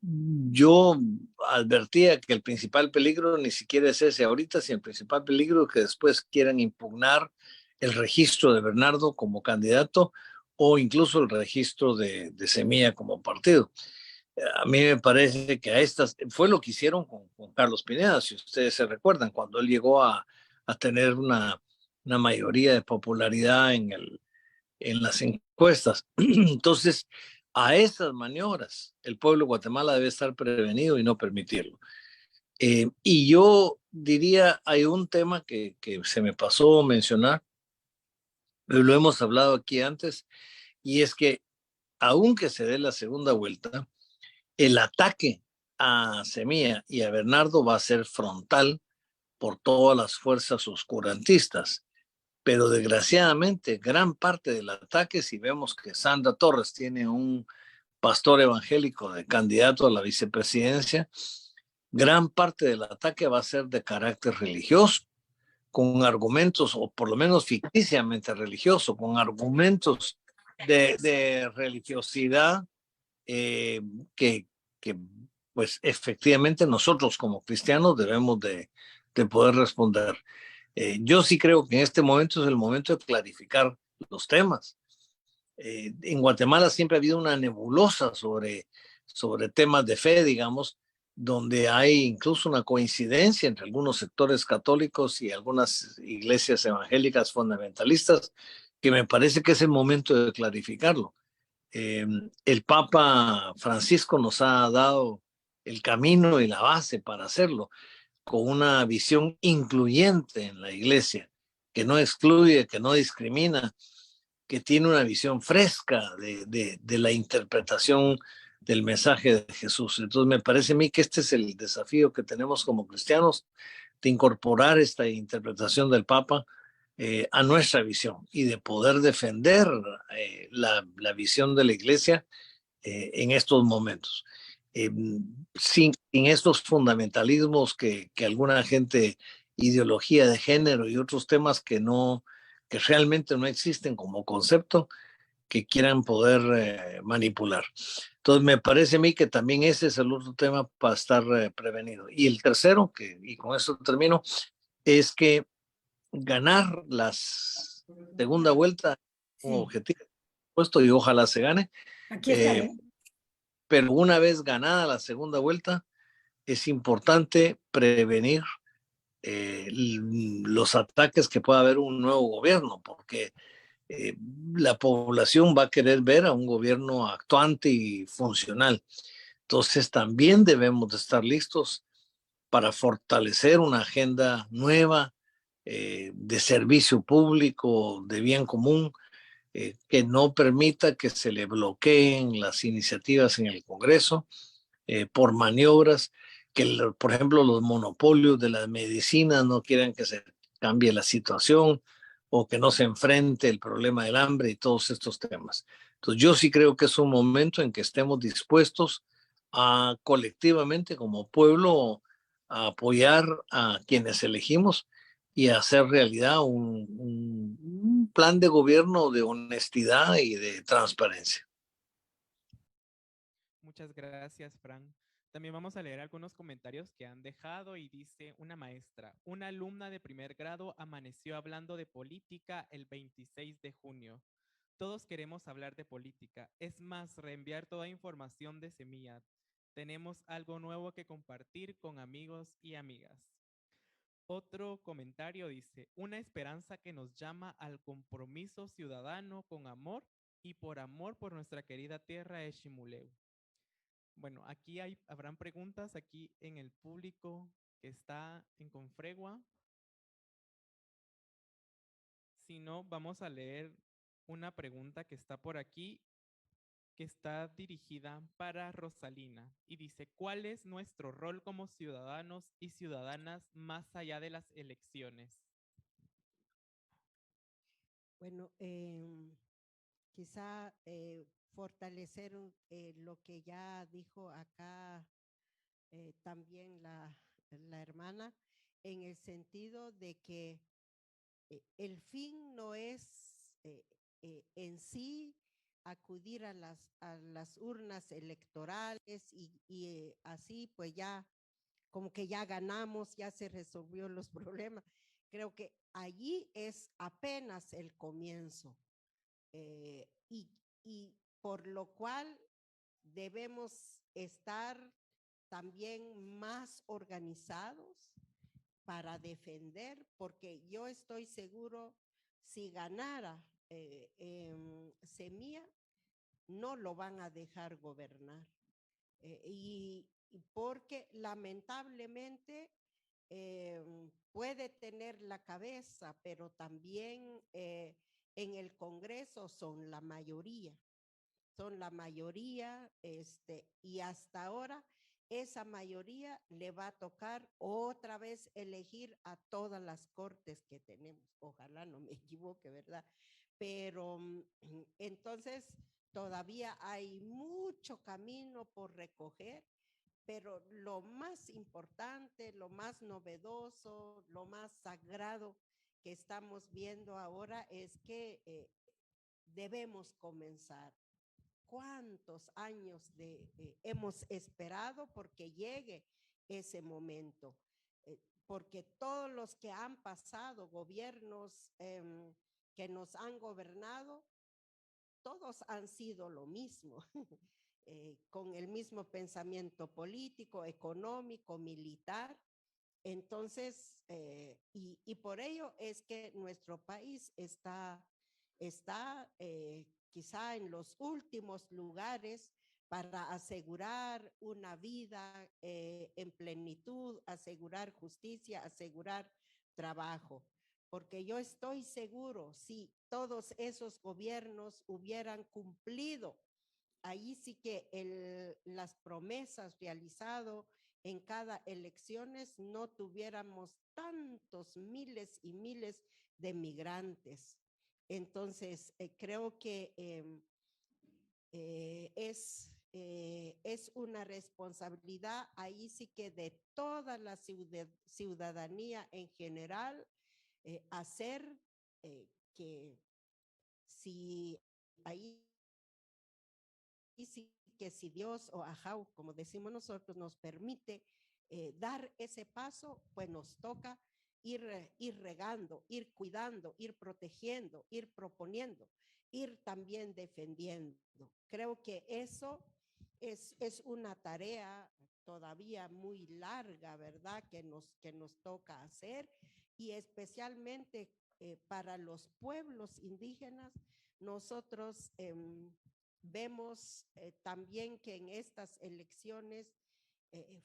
yo advertía que el principal peligro ni siquiera es ese ahorita, sino el principal peligro es que después quieran impugnar el registro de Bernardo como candidato o incluso el registro de Semilla como partido. A mí me parece que a estas fue lo que hicieron con Carlos Pineda, si ustedes se recuerdan, cuando él llegó a tener una mayoría de popularidad en las encuestas. Entonces, a esas maniobras, el pueblo de Guatemala debe estar prevenido y no permitirlo. Y yo diría, hay un tema que se me pasó mencionar, lo hemos hablado aquí antes, y es que aunque se dé la segunda vuelta, el ataque a Semilla y a Bernardo va a ser frontal por todas las fuerzas oscurantistas. Pero desgraciadamente, gran parte del ataque, si vemos que Sandra Torres tiene un pastor evangélico de candidato a la vicepresidencia, gran parte del ataque va a ser de carácter religioso, con argumentos, o por lo menos ficticiamente religioso, con argumentos de religiosidad eh, que, que, pues efectivamente nosotros como cristianos debemos de poder responder. Yo sí creo que en este momento es el momento de clarificar los temas. En Guatemala siempre ha habido una nebulosa sobre temas de fe, digamos, donde hay incluso una coincidencia entre algunos sectores católicos y algunas iglesias evangélicas fundamentalistas, que me parece que es el momento de clarificarlo. El Papa Francisco nos ha dado el camino y la base para hacerlo, con una visión incluyente en la iglesia, que no excluye, que no discrimina, que tiene una visión fresca de la interpretación del mensaje de Jesús. Entonces me parece a mí que este es el desafío que tenemos como cristianos, de incorporar esta interpretación del Papa a nuestra visión y de poder defender la visión de la iglesia en estos momentos. Sin estos fundamentalismos que alguna gente, ideología de género y otros temas que realmente no existen como concepto, que quieran poder manipular. Entonces, me parece a mí que también ese es el otro tema para estar prevenido. Y el tercero, y con eso termino, es que ganar la segunda vuelta, un Sí, objetivo puesto y ojalá se gane. aquí Eh, estaré. pero una vez ganada la segunda vuelta, es importante prevenir los ataques que pueda haber un nuevo gobierno, porque eh, la población va a querer ver a un gobierno actuante y funcional. Entonces también debemos de estar listos para fortalecer una agenda nueva de servicio público, de bien común, que no permita que se le bloqueen las iniciativas en el Congreso por maniobras, que por ejemplo los monopolios de las medicinas no quieran que se cambie la situación o que no se enfrente el problema del hambre y todos estos temas. Entonces yo sí creo que es un momento en que estemos dispuestos a colectivamente como pueblo a apoyar a quienes elegimos y a hacer realidad un plan de gobierno de honestidad y de transparencia. Muchas gracias, Fran. También vamos a leer algunos comentarios que han dejado y dice una maestra, una alumna de primer grado amaneció hablando de política el 26 de junio. Todos queremos hablar de política. Es más, reenviar toda información de Semilla. Tenemos algo nuevo que compartir con amigos y amigas. Otro comentario dice, una esperanza que nos llama al compromiso ciudadano con amor y por amor por nuestra querida tierra de Ximuleu. Bueno, aquí habrán preguntas aquí en el público que está en Confregua. Si no, vamos a leer una pregunta que está por aquí, que está dirigida para Rosalina y dice, ¿cuál es nuestro rol como ciudadanos y ciudadanas más allá de las elecciones? Bueno, quizá fortalecer lo que ya dijo acá también la hermana, en el sentido de que el fin no es en sí acudir a las urnas electorales y así pues ya como que ya ganamos, ya se resolvió los problemas. Creo que allí es apenas el comienzo y por lo cual debemos estar también más organizados para defender, porque yo estoy seguro, si ganara Semilla, no lo van a dejar gobernar. Y porque lamentablemente puede tener la cabeza, pero también en el Congreso son la mayoría. Son la mayoría, y hasta ahora esa mayoría le va a tocar otra vez elegir a todas las cortes que tenemos. Ojalá no me equivoque, ¿verdad? Pero entonces todavía hay mucho camino por recoger, pero lo más importante, lo más novedoso, lo más sagrado que estamos viendo ahora es que debemos comenzar. ¿Cuántos años hemos esperado porque llegue ese momento? Porque todos los que han pasado, gobiernos que nos han gobernado, todos han sido lo mismo, con el mismo pensamiento político, económico, militar. Entonces, y por ello es que nuestro país está quizá en los últimos lugares para asegurar una vida en plenitud, asegurar justicia, asegurar trabajo. Porque yo estoy seguro, si todos esos gobiernos hubieran cumplido, ahí sí que las promesas realizadas en cada elecciones no tuviéramos tantos miles y miles de migrantes. Entonces, creo que es una responsabilidad ahí sí que de toda la ciudadanía en general, hacer que si ahí sí que si Dios o Ajau, como decimos nosotros, nos permite dar ese paso, pues nos toca ir regando, ir cuidando, ir protegiendo, ir proponiendo, ir también defendiendo. Creo que eso es una tarea todavía muy larga, ¿verdad? Que nos toca hacer y especialmente para los pueblos indígenas, nosotros vemos también que en estas elecciones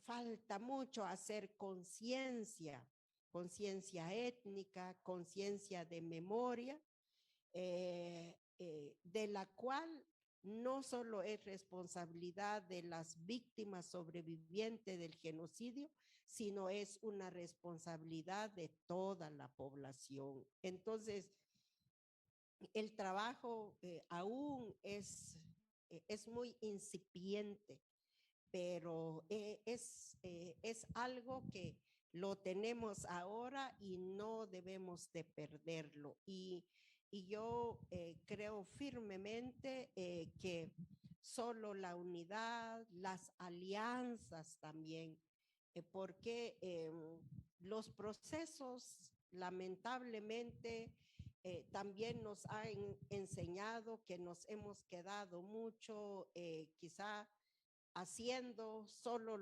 falta mucho hacer conciencia étnica, conciencia de memoria, de la cual no solo es responsabilidad de las víctimas sobrevivientes del genocidio, sino es una responsabilidad de toda la población. Entonces, el trabajo aún es muy incipiente, pero es algo que lo tenemos ahora y no debemos de perderlo. Y yo creo firmemente que solo la unidad, las alianzas también, porque los procesos lamentablemente también nos han enseñado que nos hemos quedado mucho quizá haciendo solo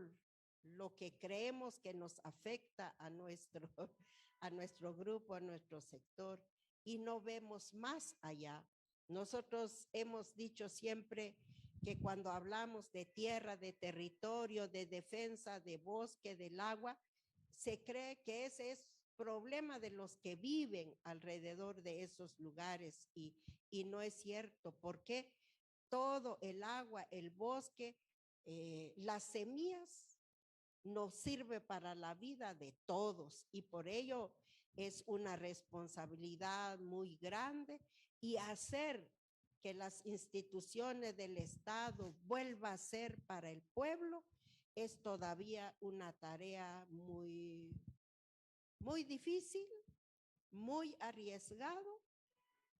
lo que creemos que nos afecta a nuestro grupo, a nuestro sector, y no vemos más allá. Nosotros hemos dicho siempre que cuando hablamos de tierra, de territorio, de defensa, de bosque, del agua, se cree que ese es problema de los que viven alrededor de esos lugares y no es cierto, porque todo el agua, el bosque, las semillas nos sirve para la vida de todos y por ello es una responsabilidad muy grande y hacer que las instituciones del Estado vuelva a ser para el pueblo es todavía una tarea muy, muy difícil, muy arriesgado,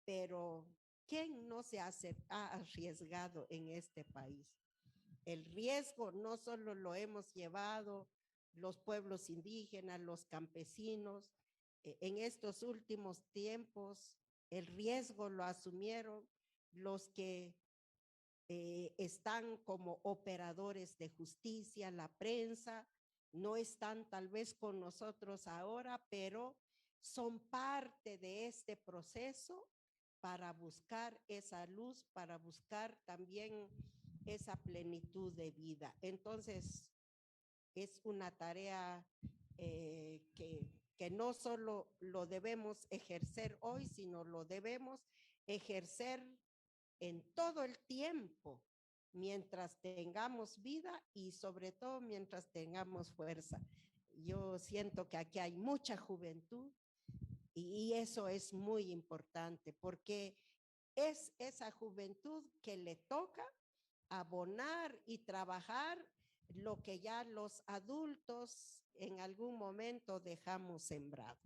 pero ¿quién no se ha arriesgado en este país? El riesgo no solo lo hemos llevado los pueblos indígenas, los campesinos, en estos últimos tiempos, el riesgo lo asumieron los que están como operadores de justicia, la prensa, no están tal vez con nosotros ahora, pero son parte de este proceso para buscar esa luz, para buscar también esa plenitud de vida. Entonces, es una tarea que no solo lo debemos ejercer hoy, sino lo debemos ejercer en todo el tiempo, mientras tengamos vida y sobre todo mientras tengamos fuerza. Yo siento que aquí hay mucha juventud y eso es muy importante porque es esa juventud que le toca abonar y trabajar lo que ya los adultos en algún momento dejamos sembrado.